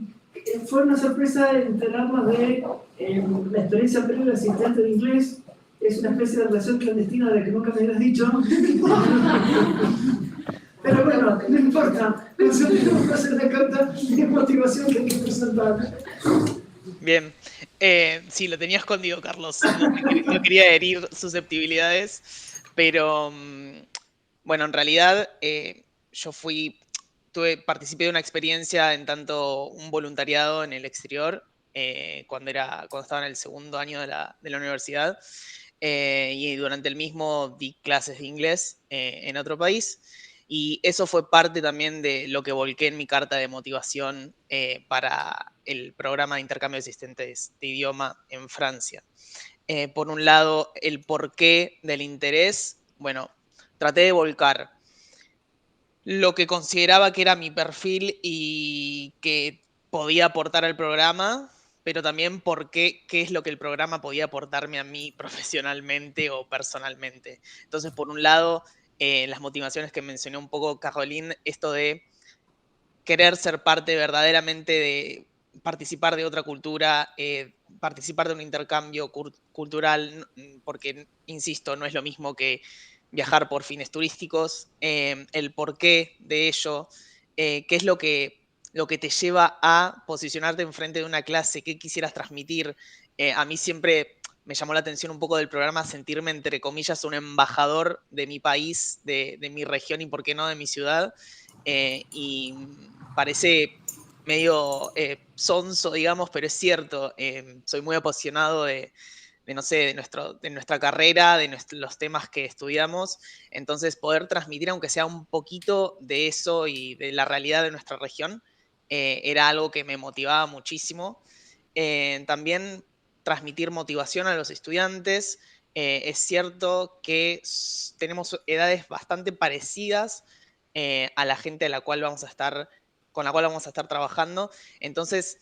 fue una sorpresa enterarnos de la experiencia previa del asistente de inglés. Es una especie de relación clandestina de la que nunca me habías dicho. Pero bueno, no importa, nosotros tenemos que hacer la carta de motivación que hay que presentar. Bien, sí, lo tenía escondido, Carlos. No quería herir susceptibilidades, pero bueno, en realidad yo participé de una experiencia en tanto un voluntariado en el exterior, cuando estaba en el segundo año de la universidad, y durante el mismo di clases de inglés en otro país. Y eso fue parte también de lo que volqué en mi carta de motivación para el programa de intercambio de asistentes de idioma en Francia. Por un lado, el porqué del interés. Bueno, traté de volcar lo que consideraba que era mi perfil y que podía aportar al programa, pero también qué es lo que el programa podía aportarme a mí profesionalmente o personalmente. Entonces, por un lado, las motivaciones que mencionó un poco Caroline, esto de querer ser parte verdaderamente de participar de otra cultura, participar de un intercambio cultural, porque, insisto, no es lo mismo que viajar por fines turísticos, el porqué de ello, qué es lo que te lleva a posicionarte enfrente de una clase, qué quisieras transmitir. A mí siempre me llamó la atención un poco del programa sentirme, entre comillas, un embajador de mi país, de mi región y, por qué no, de mi ciudad. Y parece medio sonso, digamos, pero es cierto. Soy muy apasionado no sé, de nuestra carrera, de los temas que estudiamos. Entonces, poder transmitir, aunque sea un poquito de eso y de la realidad de nuestra región, era algo que me motivaba muchísimo. También transmitir motivación a los estudiantes. Es cierto que tenemos edades bastante parecidas a la gente con la cual vamos a estar trabajando. Entonces,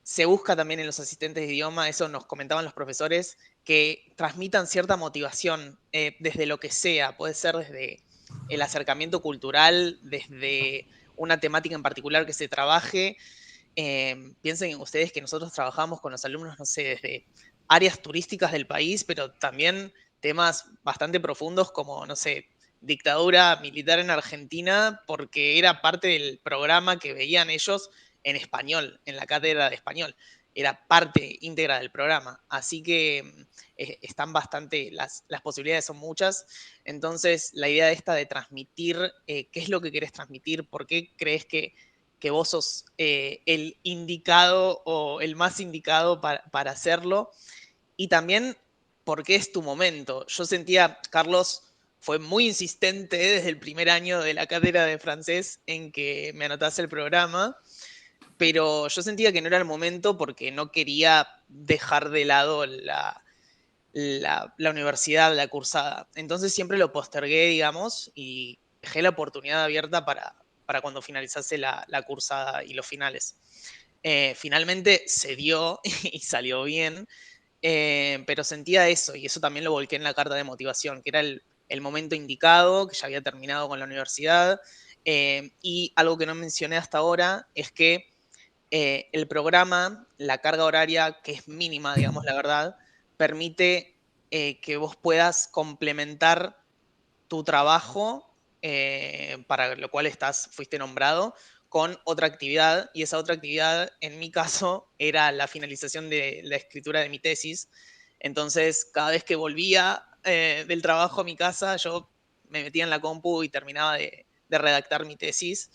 se busca también en los asistentes de idioma, eso nos comentaban los profesores, que transmitan cierta motivación desde lo que sea. Puede ser desde el acercamiento cultural, desde una temática en particular que se trabaje. Piensen ustedes que nosotros trabajamos con los alumnos, no sé, desde áreas turísticas del país, pero también temas bastante profundos como, no sé, dictadura militar en Argentina porque era parte del programa que veían ellos en español, en la cátedra de español. Era parte íntegra del programa. Así que están bastante, las posibilidades son muchas. Entonces, la idea esta de transmitir, qué es lo que querés transmitir, por qué crees que vos sos el indicado o el más indicado para hacerlo, y también por qué es tu momento. Yo sentía, Carlos fue muy insistente desde el primer año de la cátedra de francés en que me anotase el programa, pero yo sentía que no era el momento porque no quería dejar de lado la universidad, la cursada. Entonces siempre lo postergué, digamos, y dejé la oportunidad abierta para cuando finalizase la cursada y los finales. Finalmente se dio y salió bien, pero sentía eso, y eso también lo volqué en la carta de motivación, que era el momento indicado, que ya había terminado con la universidad, y algo que no mencioné hasta ahora es que el programa, la carga horaria, que es mínima, digamos la verdad, permite que vos puedas complementar tu trabajo, para lo cual fuiste nombrado, con otra actividad, y esa otra actividad, en mi caso, era la finalización de la escritura de mi tesis. Entonces, cada vez que volvía del trabajo a mi casa, yo me metía en la compu y terminaba de redactar mi tesis.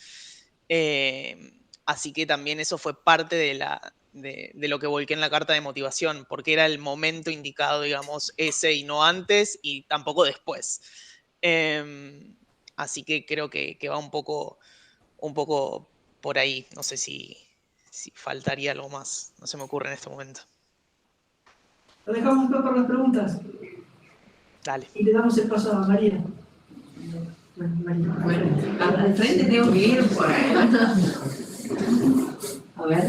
Así que también eso fue parte de lo que volqué en la carta de motivación, porque era el momento indicado, digamos, ese, y no antes y tampoco después. Así que creo que va un poco por ahí. No sé si faltaría algo más. No se me ocurre en este momento. Lo dejamos un poco para las preguntas. Dale. Y le damos el paso a María. Bueno, al frente tengo que ir por ahí. A ver.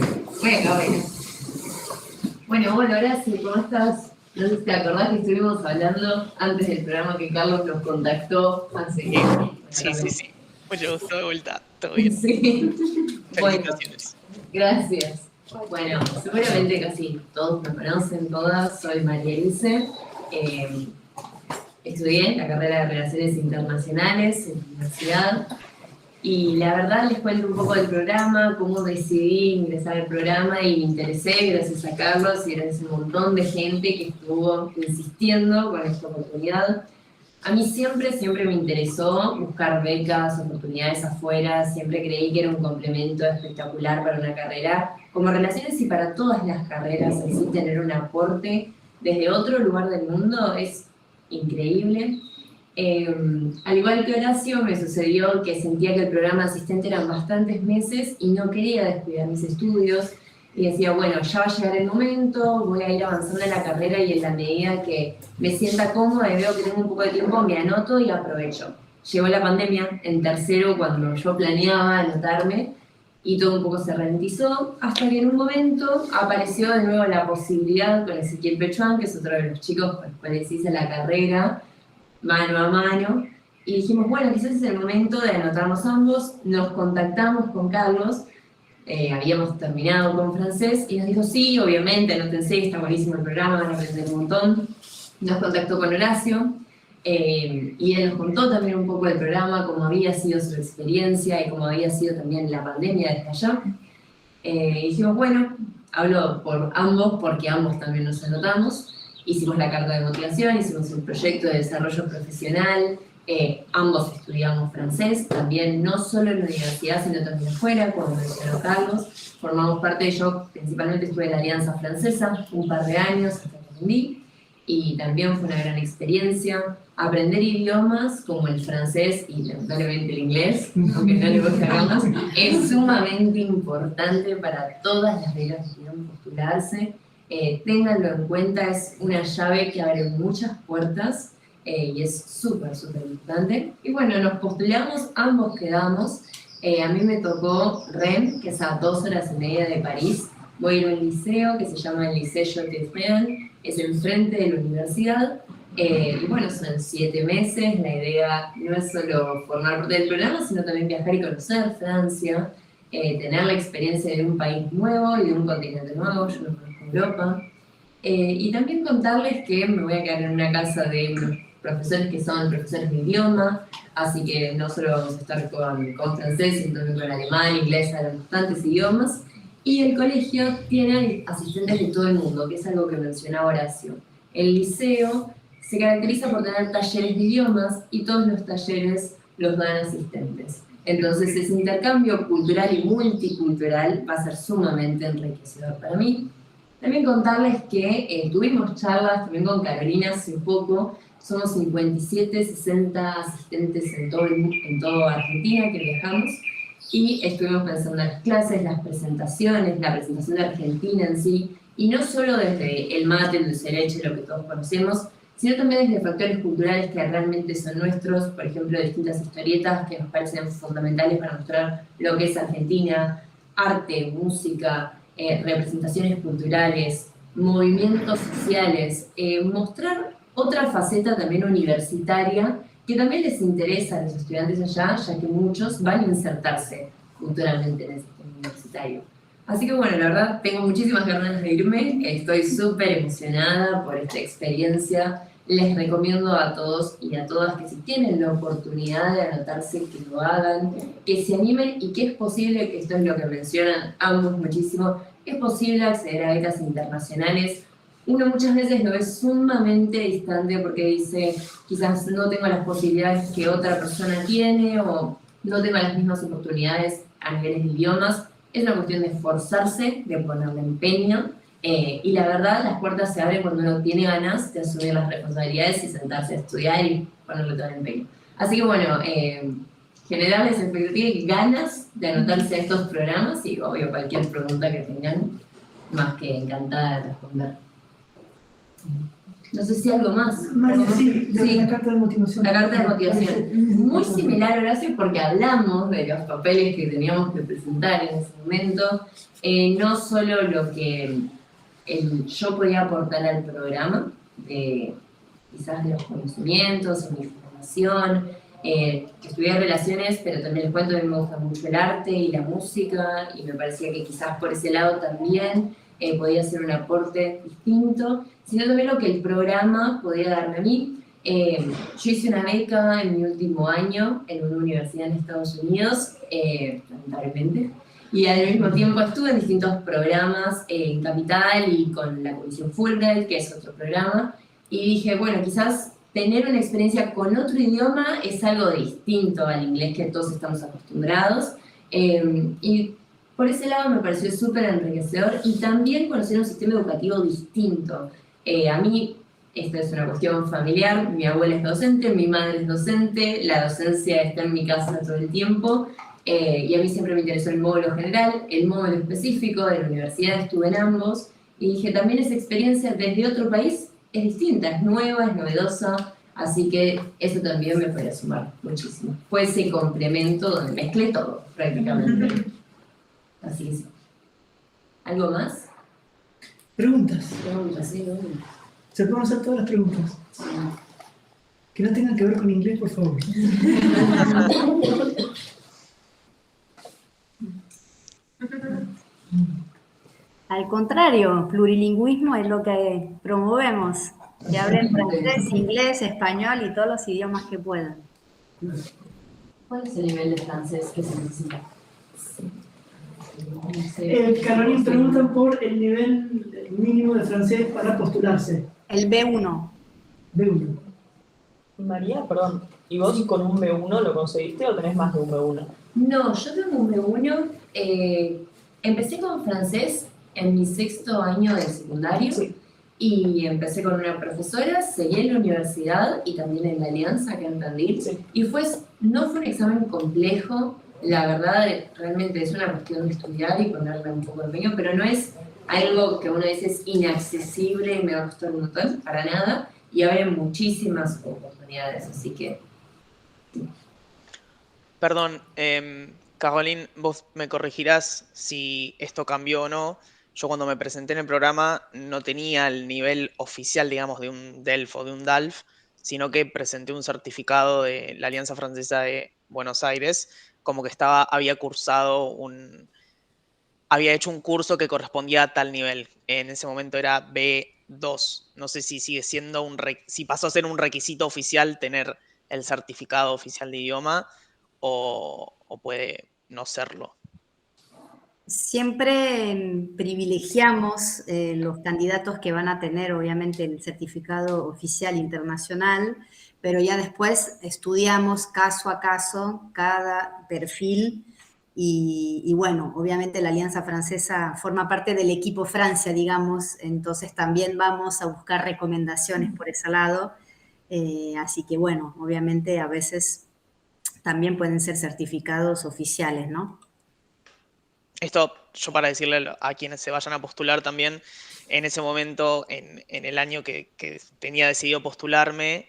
Bueno. Bueno, Horacio, ¿cómo estás? No sé si te acordás que estuvimos hablando antes del programa que Carlos nos contactó hace que... Sí. Mucho gusto de vuelta. Todo bien. Sí. Bueno, Felicitaciones. gracias. Bueno, seguramente casi todos me conocen, todas. Soy María Elise. Estudié la carrera de Relaciones Internacionales en la universidad. Y la verdad les cuento un poco del programa, cómo decidí ingresar al programa y me interesé gracias a Carlos y gracias a un montón de gente que estuvo insistiendo con esta oportunidad. A mí siempre me interesó buscar becas, oportunidades afuera, siempre creí que era un complemento espectacular para una carrera. Como Relaciones y para todas las carreras, así tener un aporte desde otro lugar del mundo es increíble. Al igual que Horacio, me sucedió que sentía que el programa asistente eran bastantes meses y no quería descuidar mis estudios. Y decía, bueno, ya va a llegar el momento, voy a ir avanzando en la carrera y en la medida que me sienta cómoda y veo que tengo un poco de tiempo, me anoto y aprovecho. Llegó la pandemia en tercero cuando yo planeaba anotarme y todo un poco se ralentizó, hasta que en un momento apareció de nuevo la posibilidad con Ezequiel Pechuán, que es otro de los chicos con los cuales hice la carrera, mano a mano, y dijimos, bueno, quizás es el momento de anotarnos ambos. Nos contactamos con Carlos, habíamos terminado con francés, y nos dijo, sí, obviamente, anótense, está buenísimo el programa, van a aprender un montón. Nos contactó con Horacio, y él nos contó también un poco del programa, cómo había sido su experiencia y cómo había sido también la pandemia desde allá. Y dijimos, bueno, hablo por ambos porque ambos también nos anotamos. Hicimos la carta de motivación, hicimos un proyecto de desarrollo profesional, ambos estudiamos francés, también no solo en la universidad, sino también afuera, como mencionó Carlos. Formamos parte, yo principalmente estuve en la Alianza Francesa, un par de años hasta que aprendí, y también fue una gran experiencia. Aprender idiomas como el francés y lamentablemente el inglés, aunque no le guste a Carlos, es sumamente importante para todas las becas que quieran postularse. Ténganlo en cuenta, es una llave que abre muchas puertas y es súper importante. Y bueno, nos postulamos, ambos quedamos. A mí me tocó Rennes, que es a 2 horas y media de París. Voy a ir a un liceo que se llama el Liceo Jotte-Friand, es enfrente de la universidad. Y bueno, son 7 meses. La idea no es solo formar parte del programa, sino también viajar y conocer Francia, tener la experiencia de un país nuevo y de un continente nuevo. Yo no conozco Europa. Y también contarles que me voy a quedar en una casa de profesores que son profesores de idioma, así que no solo vamos a estar con francés, sino también con alemán, inglés, bastantes idiomas. Y el colegio tiene asistentes de todo el mundo, que es algo que mencionaba Horacio. El liceo se caracteriza por tener talleres de idiomas y todos los talleres los dan asistentes. Entonces ese intercambio cultural y multicultural va a ser sumamente enriquecedor para mí. También contarles que tuvimos charlas también con Carolina hace poco. Somos 57, 60 asistentes en toda Argentina que viajamos y estuvimos pensando en las clases, las presentaciones, la presentación de Argentina en sí, y no solo desde el mate, el dulce de leche, lo que todos conocemos, sino también desde factores culturales que realmente son nuestros, por ejemplo, distintas historietas que nos parecen fundamentales para mostrar lo que es Argentina, arte, música, representaciones culturales, movimientos sociales, mostrar otra faceta también universitaria que también les interesa a los estudiantes allá, ya que muchos van a insertarse culturalmente en el sistema universitario. Así que bueno, la verdad tengo muchísimas ganas de irme, estoy súper emocionada por esta experiencia. Les recomiendo a todos y a todas que si tienen la oportunidad de anotarse, que lo hagan, que se animen y que es posible, que esto es lo que mencionan ambos muchísimo, es posible acceder a becas internacionales. Uno muchas veces lo ve sumamente distante porque dice, quizás no tengo las posibilidades que otra persona tiene o no tengo las mismas oportunidades a niveles de idiomas. Es una cuestión de esforzarse, de ponerle empeño, y la verdad las puertas se abren cuando uno tiene ganas de asumir las responsabilidades y sentarse a estudiar y ponerle todo el empeño. Así que bueno, generarles expectativas y ganas de anotarse a estos programas y obvio cualquier pregunta que tengan, más que encantada de responder. No sé si algo más. Sí, la carta de motivación. La carta de motivación. Muy similar, Horacio, porque hablamos de los papeles que teníamos que presentar en ese momento. No solo lo que yo podía aportar al programa, quizás de los conocimientos, mi formación, que estudié relaciones, pero también les cuento que me gusta mucho el arte y la música, y me parecía que quizás por ese lado también podía ser un aporte distinto, sino también lo que el programa podía darme a mí. Yo hice una beca en mi último año en una universidad en Estados Unidos, lamentablemente, y al mismo tiempo estuve en distintos programas en Capital y con la Comisión Fulbright, que es otro programa, y dije, bueno, quizás tener una experiencia con otro idioma es algo distinto al inglés que todos estamos acostumbrados, y por ese lado me pareció súper enriquecedor y también conocer un sistema educativo distinto. A mí, esta es una cuestión familiar, mi abuela es docente, mi madre es docente, la docencia está en mi casa todo el tiempo, y a mí siempre me interesó el módulo general, el módulo específico de la universidad, estuve en ambos, y dije, también esa experiencia desde otro país es distinta, es nueva, es novedosa, así que eso también me puede sumar muchísimo. Fue ese complemento donde mezclé todo, prácticamente. Así es. ¿Algo más? Preguntas. Preguntas, sí, ¿no? Se pueden hacer todas las preguntas. Sí. Que no tengan que ver con inglés, por favor. Al contrario, plurilingüismo es lo que promovemos. Que hablen francés, inglés, español y todos los idiomas que puedan. ¿Cuál es el nivel de francés que se necesita? Carolina, preguntan por el nivel mínimo de francés para postularse. El B1. B1. María, perdón, ¿y vos con un B1 lo conseguiste o tenés más de un B1? No, yo tengo un B1. Empecé con francés en mi 6º año de secundario. Sí. Y empecé con una profesora, seguí en la universidad y también en la Alianza, acá en Tandil. Sí. Y no fue un examen complejo, la verdad, realmente es una cuestión de estudiar y ponerle un poco de empeño, pero no es algo que uno dice es inaccesible y me va a costar un montón, para nada, y habrá muchísimas oportunidades, así que... Perdón, Caroline, vos me corregirás si esto cambió o no. Yo cuando me presenté en el programa no tenía el nivel oficial, digamos, de un DELF o de un DALF, sino que presenté un certificado de la Alianza Francesa de Buenos Aires, como que había hecho un curso que correspondía a tal nivel. En ese momento era B1, 2. No sé si sigue siendo si pasó a ser un requisito oficial tener el certificado oficial de idioma o puede no serlo. Siempre privilegiamos los candidatos que van a tener, obviamente, el certificado oficial internacional, pero ya después estudiamos caso a caso cada perfil y bueno, obviamente la Alianza Francesa forma parte del equipo Francia, digamos, entonces también vamos a buscar recomendaciones por ese lado, así que bueno, obviamente a veces también pueden ser certificados oficiales, ¿no? Esto yo para decirle a quienes se vayan a postular también, en ese momento, en el año que tenía decidido postularme,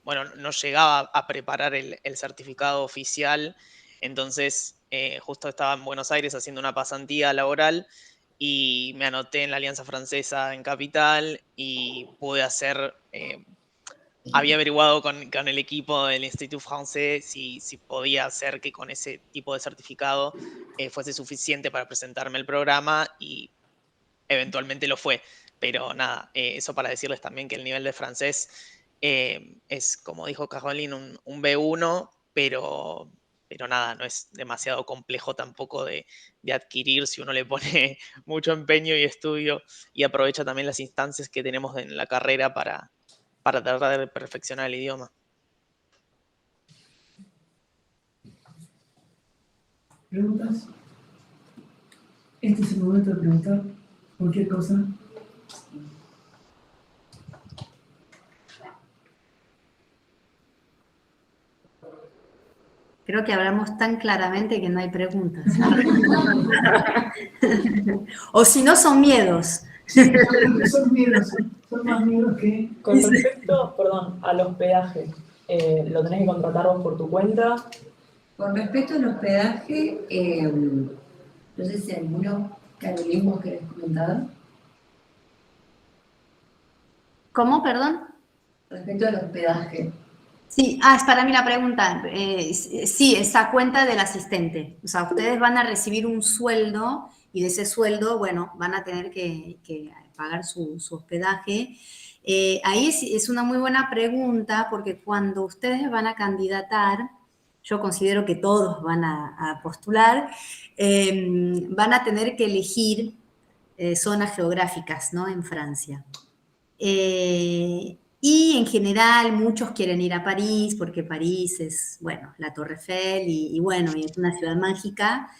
bueno, no llegaba a preparar el certificado oficial, entonces justo estaba en Buenos Aires haciendo una pasantía laboral y me anoté en la Alianza Francesa en Capital y pude hacer... había averiguado con el equipo del Institut Français si podía hacer que con ese tipo de certificado fuese suficiente para presentarme el programa y eventualmente lo fue. Pero nada, eso para decirles también que el nivel de francés es, como dijo Caroline, un B1, pero nada, no es demasiado complejo tampoco de adquirir si uno le pone mucho empeño y estudio y aprovecha también las instancias que tenemos en la carrera para tratar de perfeccionar el idioma. ¿Preguntas? Este es el momento de preguntar cualquier cosa. Creo que hablamos tan claramente que no hay preguntas. O si no, son miedos. Son miedos, son más miedos que... Con respecto, perdón, al hospedaje, ¿lo tenés que contratar vos por tu cuenta? Con respecto al hospedaje, no sé si alguno, Carolina, vos querés comentar. ¿Cómo, perdón? Respecto al hospedaje. Sí, es para mí la pregunta. Sí, esa cuenta del asistente. O sea, ustedes van a recibir un sueldo y de ese sueldo, bueno, van a tener que pagar su hospedaje. Ahí es una muy buena pregunta porque cuando ustedes van a candidatar, yo considero que todos van a postular, van a tener que elegir zonas geográficas, ¿no? En Francia. Y en general muchos quieren ir a París porque París es, bueno, la Torre Eiffel y bueno, y es una ciudad mágica,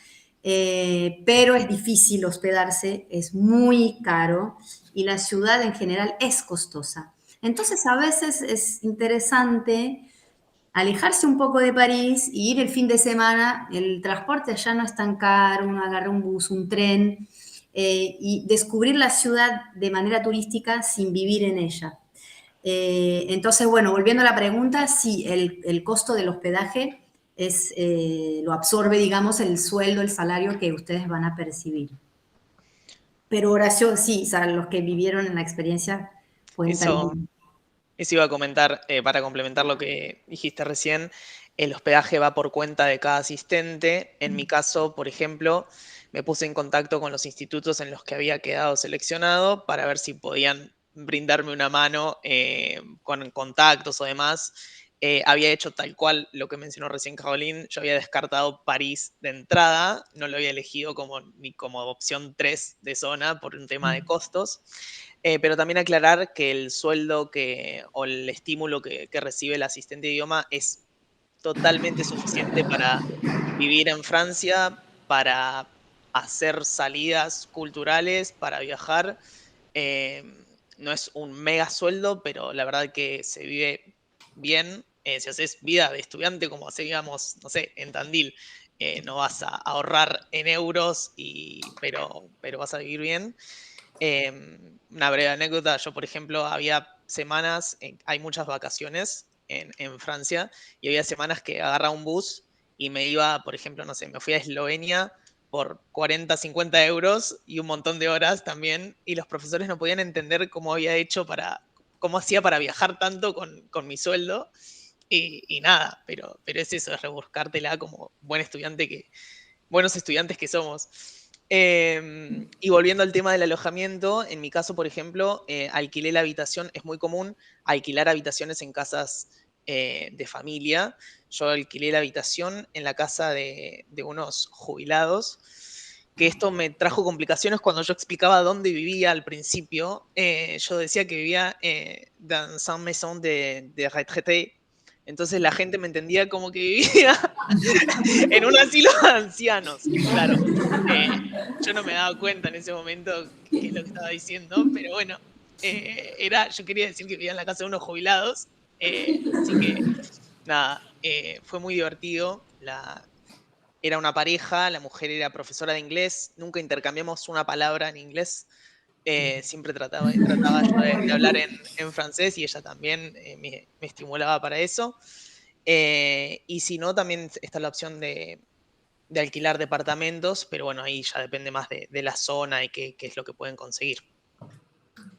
pero es difícil hospedarse, es muy caro y la ciudad en general es costosa. Entonces a veces es interesante alejarse un poco de París y ir el fin de semana, el transporte allá no es tan caro, uno agarra un bus, un tren, y descubrir la ciudad de manera turística sin vivir en ella. Entonces, bueno, volviendo a la pregunta, sí, el costo del hospedaje lo absorbe, digamos, el sueldo, el salario que ustedes van a percibir. Pero Horacio, sí, o sea, los que vivieron en la experiencia pueden también. Eso iba a comentar, para complementar lo que dijiste recién, el hospedaje va por cuenta de cada asistente. En mi caso, por ejemplo, me puse en contacto con los institutos en los que había quedado seleccionado para ver si podían brindarme una mano con contactos o demás. Había hecho tal cual lo que mencionó recién Caroline. Yo había descartado París de entrada, no lo había elegido ni como opción 3 de zona por un tema de costos. Pero también aclarar que el sueldo o el estímulo que recibe el asistente de idioma es totalmente suficiente para vivir en Francia, para hacer salidas culturales, para viajar. No es un mega sueldo, pero la verdad que se vive bien. Si haces vida de estudiante como hacíamos, no sé, en Tandil, no vas a ahorrar en euros, pero vas a vivir bien. Una breve anécdota, yo por ejemplo había semanas, hay muchas vacaciones en Francia y había semanas que agarraba un bus y me iba, por ejemplo, no sé, me fui a Eslovenia por 40, 50 euros y un montón de horas también y los profesores no podían entender cómo cómo hacía para viajar tanto con mi sueldo y nada, pero es eso, es rebuscártela como buenos estudiantes que somos. Y volviendo al tema del alojamiento, en mi caso, por ejemplo, alquilé la habitación, es muy común alquilar habitaciones en casas de familia. Yo alquilé la habitación en la casa de unos jubilados, que esto me trajo complicaciones cuando yo explicaba dónde vivía al principio. Yo decía que vivía dans une maison de retraité. Entonces la gente me entendía como que vivía en un asilo de ancianos. Claro, yo no me daba cuenta en ese momento qué es lo que estaba diciendo, pero bueno, yo quería decir que vivía en la casa de unos jubilados, así que nada, fue muy divertido. Era una pareja, la mujer era profesora de inglés, nunca intercambiamos una palabra en inglés. Siempre trataba yo de hablar en francés y ella también me estimulaba para eso. Y si no, también está la opción de alquilar departamentos, pero bueno, ahí ya depende más de la zona y qué es lo que pueden conseguir.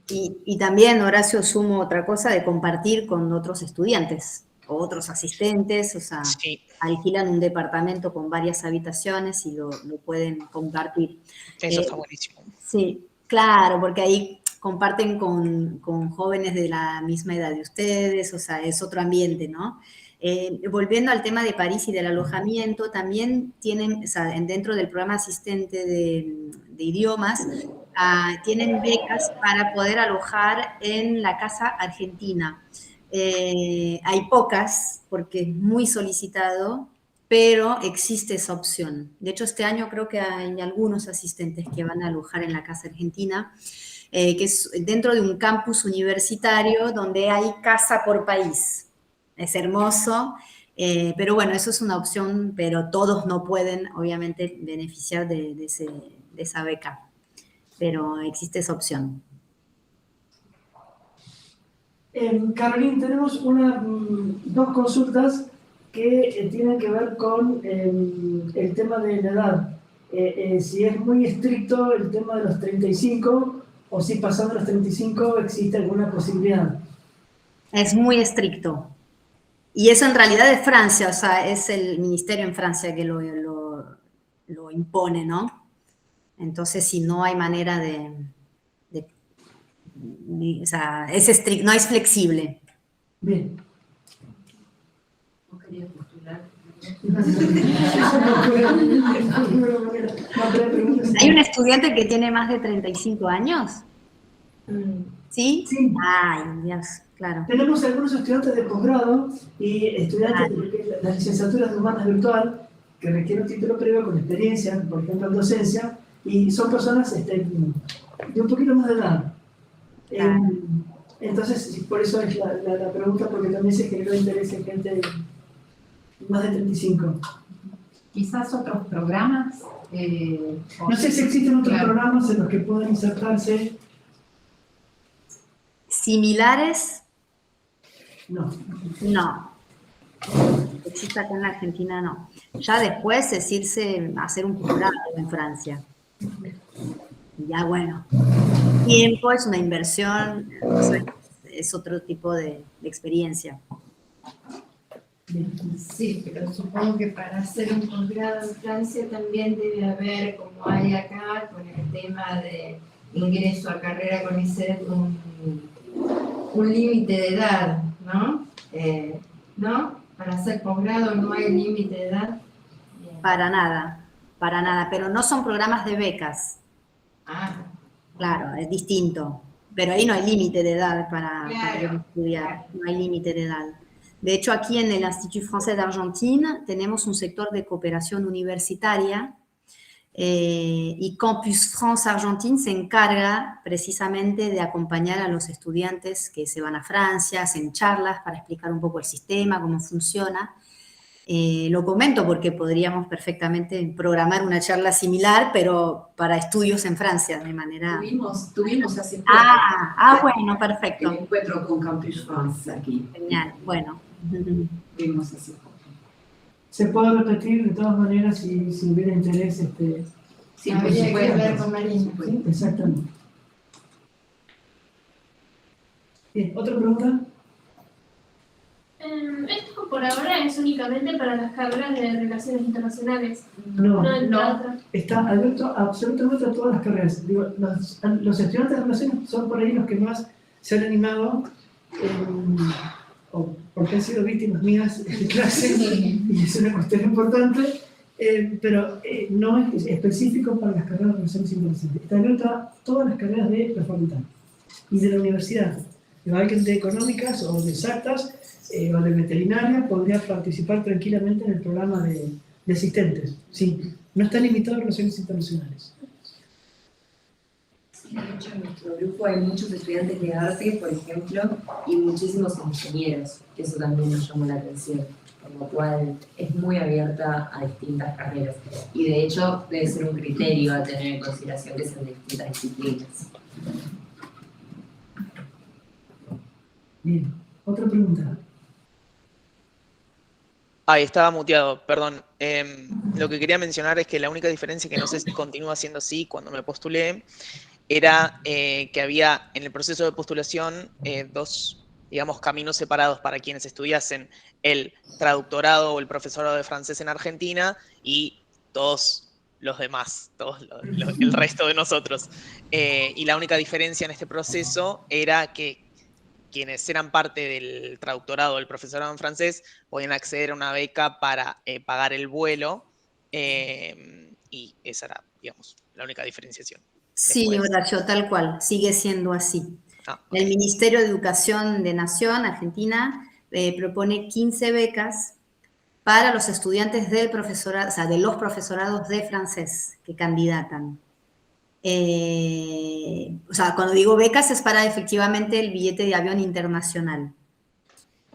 Y también, Horacio, sumo otra cosa de compartir con otros estudiantes o otros asistentes, o sea, Sí. Alquilan un departamento con varias habitaciones y lo pueden compartir. Eso está buenísimo. Sí, claro, porque ahí comparten con jóvenes de la misma edad de ustedes, o sea, es otro ambiente, ¿no? Volviendo al tema de París y del alojamiento, también tienen, o sea, dentro del programa asistente de idiomas, tienen becas para poder alojar en la Casa Argentina. Hay pocas, porque es muy solicitado, pero existe esa opción. De hecho, este año creo que hay algunos asistentes que van a alojar en la Casa Argentina, que es dentro de un campus universitario donde hay casa por país. Es hermoso, pero bueno, eso es una opción, pero todos no pueden, obviamente, beneficiar de esa beca. Pero existe esa opción. Carolín, tenemos dos consultas que tienen que ver con el tema de la edad. Si es muy estricto el tema de los 35 o si pasando los 35 existe alguna posibilidad. Es muy estricto. Y eso en realidad es Francia, o sea, es el ministerio en Francia que lo impone, ¿no? Entonces, si no hay manera o sea, es estricto, no es flexible. Bien. ¿No quería postular? ¿Hay un estudiante que tiene más de 35 años? ¿Sí? Sí. Ay, Dios, claro. Tenemos algunos estudiantes de posgrado y estudiantes de las licenciaturas de Humanas Virtual que requieren un título previo con experiencia, por ejemplo en docencia, y son personas de un poquito más de edad. Entonces, por eso es la pregunta, porque también se generó interés en gente de más de 35. Quizás otros programas. No sé si existen otros programas en los que puedan insertarse. ¿Similares? No. No. Existe acá en la Argentina, no. Ya después es irse a hacer un posgrado en Francia. Ya bueno, tiempo es una inversión, o sea, es otro tipo de experiencia. Sí, pero supongo que para hacer un posgrado en Francia también debe haber, como hay acá, con el tema de ingreso a carrera con ISET, un límite de edad, ¿no? ¿No? Para hacer posgrado no hay límite de edad. Bien. Para nada, pero no son programas de becas. Claro, es distinto, pero ahí no hay límite de edad para estudiar, no hay límite de edad. De hecho, aquí en el Institut Français d'Argentine tenemos un sector de cooperación universitaria y Campus France Argentine se encarga precisamente de acompañar a los estudiantes que se van a Francia, hacen charlas para explicar un poco el sistema, cómo funciona. Lo comento porque podríamos perfectamente programar una charla similar, pero para estudios en Francia, de manera... Tuvimos hace poco. Bueno, perfecto. El encuentro con Campus France aquí. Genial, bueno. Tuvimos hace poco. Se puede repetir de todas maneras si hubiera interés. Sí, habría que ver con Marina. Sí, exactamente. Bien, ¿otra pregunta? Esto por ahora es únicamente específicamente para las carreras de Relaciones Internacionales. No, en la otra. está abierto absolutamente a todas las carreras. Digo, los estudiantes de relaciones son por ahí los que más se han animado, o porque han sido víctimas mías de clase, y es una cuestión importante, pero no es específico para las carreras de relaciones internacionales. Está abierto a todas las carreras de la facultad y de la universidad. Alguien de económicas o de exactas o de veterinaria podría participar tranquilamente en el programa de asistentes. Sí, no está limitado a relaciones internacionales. Sí, de hecho, en nuestro grupo hay muchos estudiantes de arte, por ejemplo, y muchísimos ingenieros, que eso también nos llamó la atención, por lo cual es muy abierta a distintas carreras. Y de hecho, debe ser un criterio a tener en consideración que sean de distintas disciplinas. Bien, otra pregunta. Ahí estaba muteado, perdón. Lo que quería mencionar es que la única diferencia, que no sé si continúa siendo así cuando me postulé, era que había en el proceso de postulación dos, digamos, caminos separados para quienes estudiasen el traductorado o el profesorado de francés en Argentina y todos los demás, el resto de nosotros. Y la única diferencia en este proceso era que quienes eran parte del traductorado o el profesorado en francés podían acceder a una beca para pagar el vuelo, y esa era, digamos, la única diferenciación. Sí, Después. Horacio, tal cual, sigue siendo así. Okay. El Ministerio de Educación de Nación, Argentina, propone 15 becas para los estudiantes del profesorado, o sea, de los profesorados de francés que candidatan. O sea, cuando digo becas es para efectivamente el billete de avión internacional.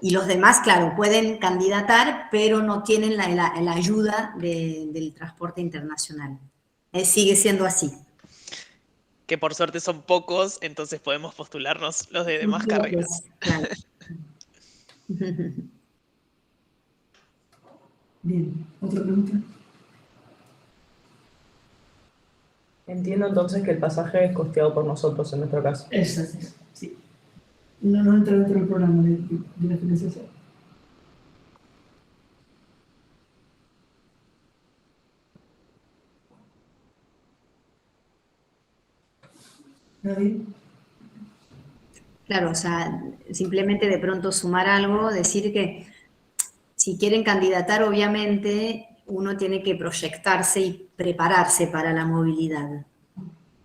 Y los demás, claro, pueden candidatar, pero no tienen la ayuda del transporte internacional. Sigue siendo así. Que por suerte son pocos, entonces podemos postularnos los de demás carreras. Claro. Bien, ¿otra pregunta? Entiendo entonces que el pasaje es costeado por nosotros en nuestro caso. Exacto, sí. No entra dentro del programa de la financiación. ¿Nadie? Claro, o sea, simplemente de pronto sumar algo, decir que si quieren candidatar, obviamente uno tiene que proyectarse y prepararse para la movilidad.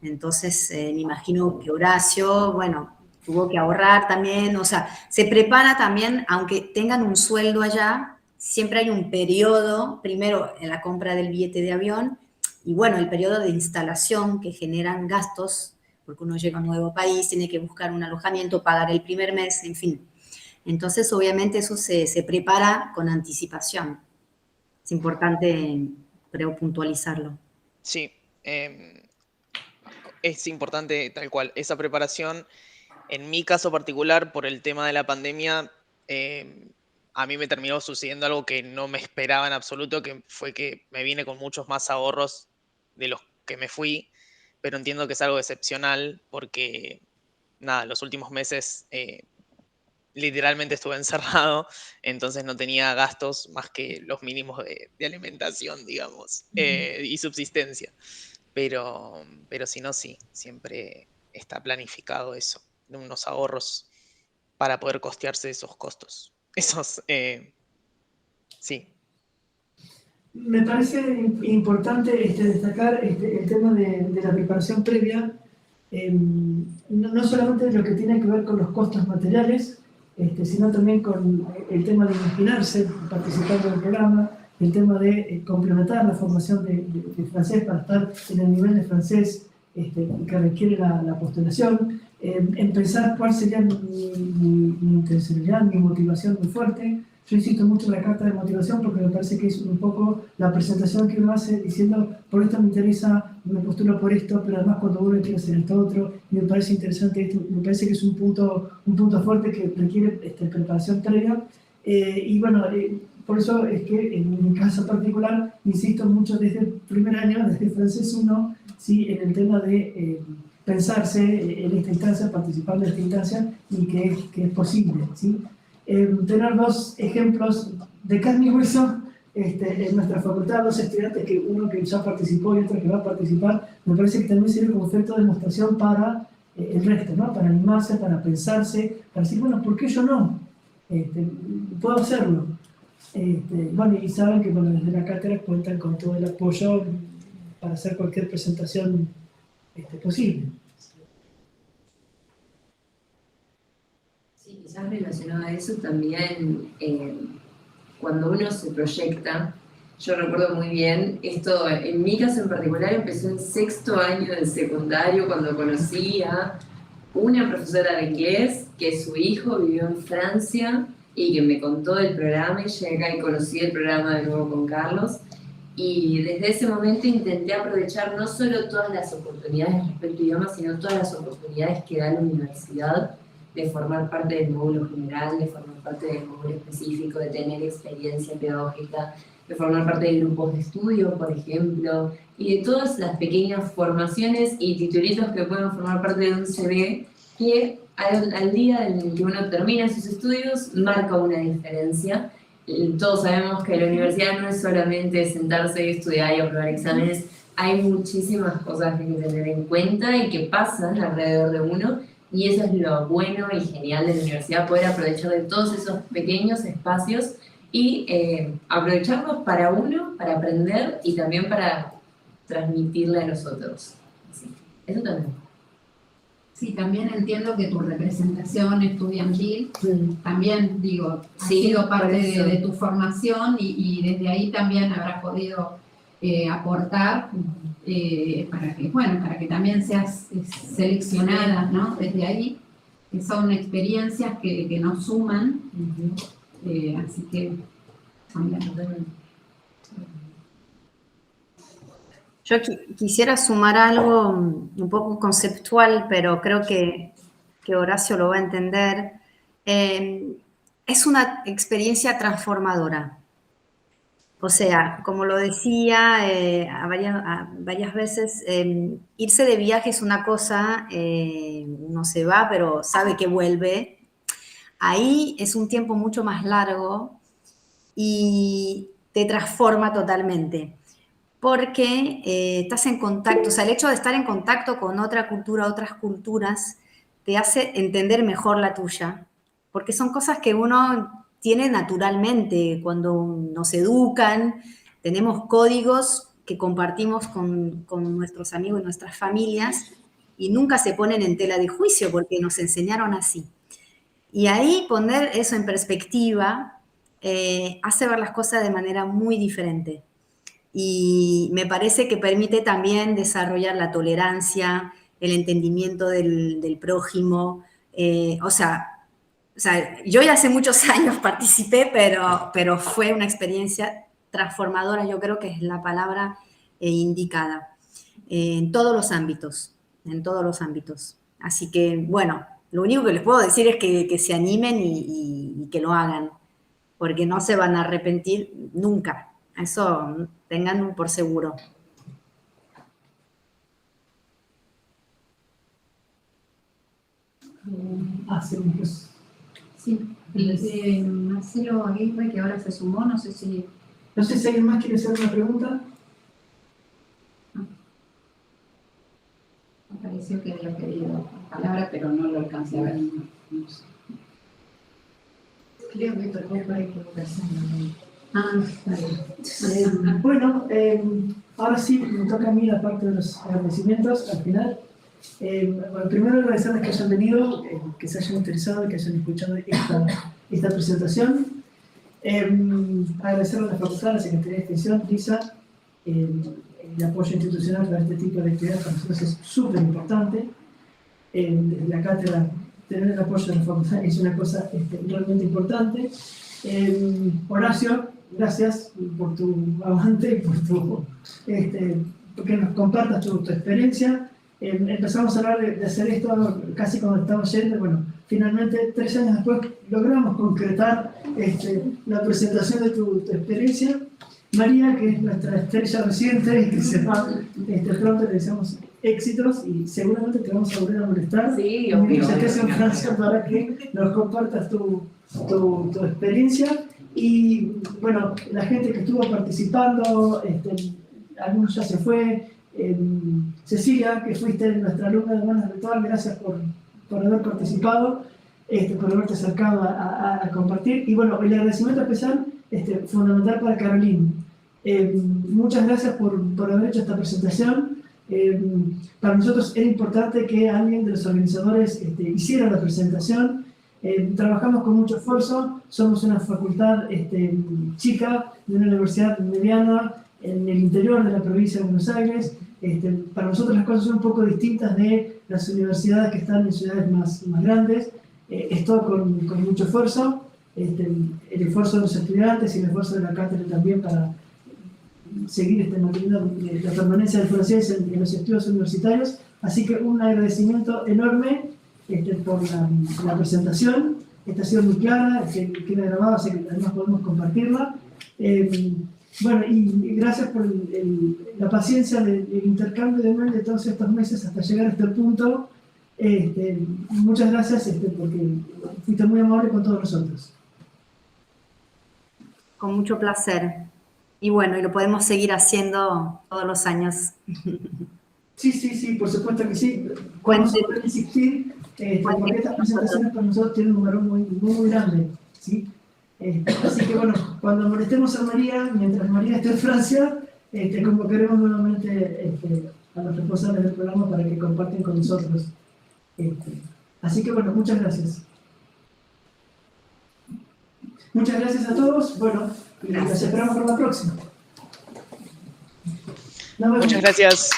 Entonces, me imagino que Horacio, bueno, tuvo que ahorrar también, o sea, se prepara también, aunque tengan un sueldo allá, siempre hay un periodo, primero en la compra del billete de avión, y bueno, el periodo de instalación que generan gastos, porque uno llega a un nuevo país, tiene que buscar un alojamiento, pagar el primer mes, en fin. Entonces, obviamente, eso se prepara con anticipación. Es importante, creo, puntualizarlo. Sí, es importante tal cual, esa preparación. En mi caso particular, por el tema de la pandemia, a mí me terminó sucediendo algo que no me esperaba en absoluto, que fue que me vine con muchos más ahorros de los que me fui, pero entiendo que es algo excepcional porque, nada, los últimos meses literalmente estuve encerrado, entonces no tenía gastos más que los mínimos de alimentación, digamos, y subsistencia. Pero si no, sí, siempre está planificado eso, de unos ahorros para poder costearse esos costos. Esos, sí. Me parece importante destacar el tema de la preparación previa, no solamente de lo que tiene que ver con los costos materiales, sino también con el tema de imaginarse participando del programa, el tema de complementar la formación de francés para estar en el nivel de francés que requiere la postulación, en pensar cuál sería mi intencionalidad, mi motivación muy fuerte. Yo insisto mucho en la carta de motivación porque me parece que es un poco la presentación que uno hace diciendo por esto me interesa, me postulo por esto, pero además cuando uno quiere hacer esto otro, me parece interesante esto, me parece que es un punto fuerte que requiere preparación previa. Y bueno, por eso es que en mi caso particular insisto mucho desde el primer año, desde el francés 1, ¿sí? En el tema de pensarse en esta instancia, participar en esta instancia y que es posible, ¿sí? Tener dos ejemplos de carne y hueso en nuestra facultad, dos estudiantes, uno que ya participó y otro que va a participar, me parece que también sirve como efecto de demostración para el resto, ¿no? Para animarse, para pensarse, para decir, bueno, ¿por qué yo no? Puedo hacerlo. Bueno, y saben que desde la cátedra cuentan con todo el apoyo para hacer cualquier presentación posible. Sí, quizás relacionado a eso también, cuando uno se proyecta, yo recuerdo muy bien, esto en mi caso en particular empezó en 6º año del secundario, cuando conocí a una profesora de inglés que su hijo vivió en Francia y que me contó del programa, y llegué acá y conocí el programa de nuevo con Carlos. Y desde ese momento intenté aprovechar no solo todas las oportunidades respecto a idiomas, sino todas las oportunidades que da la universidad de formar parte del módulo general, de formar parte del módulo específico, de tener experiencia pedagógica, de formar parte de grupos de estudio, por ejemplo, y de todas las pequeñas formaciones y titulitos que pueden formar parte de un CV que al día en que uno termina sus estudios marca una diferencia. Todos sabemos que la universidad no es solamente sentarse y estudiar y aprobar exámenes, hay muchísimas cosas que hay que tener en cuenta y que pasan alrededor de uno, y eso es lo bueno y genial de la universidad, poder aprovechar de todos esos pequeños espacios y aprovecharlos para uno, para aprender y también para transmitirle a los otros. Sí, eso también. Sí, también entiendo que tu representación estudiantil, también, digo, ha sido parte de tu formación y desde ahí también habrás podido aportar para que también seas seleccionada, ¿no? Desde ahí, que son experiencias que nos suman, así que también. Yo quisiera sumar algo un poco conceptual, pero creo que Horacio lo va a entender. Es una experiencia transformadora. O sea, como lo decía varias veces, irse de viaje es una cosa, uno se va, pero sabe que vuelve. Ahí es un tiempo mucho más largo y te transforma totalmente. Porque estás en contacto, o sea, el hecho de estar en contacto con otra cultura, otras culturas, te hace entender mejor la tuya, porque son cosas que uno tiene naturalmente cuando nos educan, tenemos códigos que compartimos con nuestros amigos y nuestras familias y nunca se ponen en tela de juicio porque nos enseñaron así. Y ahí poner eso en perspectiva hace ver las cosas de manera muy diferente. Y me parece que permite también desarrollar la tolerancia, el entendimiento del prójimo. O sea, yo ya hace muchos años participé, pero fue una experiencia transformadora, yo creo que es la palabra indicada, en todos los ámbitos, Así que, bueno, lo único que les puedo decir es que se animen y que lo hagan, porque no se van a arrepentir nunca. Eso tengan por seguro. Sí, Marcelo Aguirre, que ahora se sumó, no sé si alguien más quiere hacer una pregunta. Me pareció que había pedido palabra, pero no lo alcancé a ver. No sé. Creo que tocó por equivocación. Está bien. Bueno, ahora sí me toca a mí la parte de los agradecimientos al final. Bueno, primero agradecerles que hayan venido, que se hayan interesado, que hayan escuchado esta presentación. Agradecerle a la facultad, a la Secretaría de Extensión, Lisa, el apoyo institucional para este tipo de actividades para nosotros es súper importante. Desde la cátedra, tener el apoyo de la facultad es una cosa realmente importante. Horacio, gracias por tu aguante, porque nos compartas tu experiencia. Empezamos a hablar de hacer esto casi cuando estamos yendo. Bueno, finalmente, 3 años después, logramos concretar la presentación de tu experiencia. María, que es nuestra estrella reciente y que se va pronto, le deseamos éxitos y seguramente te vamos a volver a molestar. Sí, obvio. En Francia para que nos compartas tu experiencia. Y bueno, la gente que estuvo participando, algunos ya se fue. Cecilia, que fuiste nuestra alumna de Buenas Virtual, gracias por haber participado, por haberte acercado a compartir. Y bueno, el agradecimiento especial fundamental para Caroline. Muchas gracias por haber hecho esta presentación. Para nosotros era importante que alguien de los organizadores hiciera la presentación. Trabajamos con mucho esfuerzo, somos una facultad chica, de una universidad mediana, en el interior de la provincia de Buenos Aires. Para nosotros las cosas son un poco distintas de las universidades que están en ciudades más grandes. Es todo con mucho esfuerzo, el esfuerzo de los estudiantes y el esfuerzo de la cátedra también para seguir manteniendo la permanencia del francés en los estudios universitarios. Así que un agradecimiento enorme por la presentación. Esta ha sido muy clara, queda grabada, así que además podemos compartirla. Bueno, y gracias por la paciencia del intercambio de mail de todos estos meses hasta llegar a este punto. Muchas gracias porque fuiste muy amable con todos nosotros. Con mucho placer. Y bueno, y lo podemos seguir haciendo todos los años. Sí, por supuesto que sí. Vamos a poder insistir, porque estas presentaciones para nosotros tienen un valor muy grande, ¿sí? Así que bueno, cuando molestemos a María, mientras María esté en Francia, convocaremos nuevamente a los responsables del programa para que compartan con nosotros. Así que bueno, muchas gracias. Muchas gracias a todos. Bueno, y los esperamos para la próxima. Muchas gracias.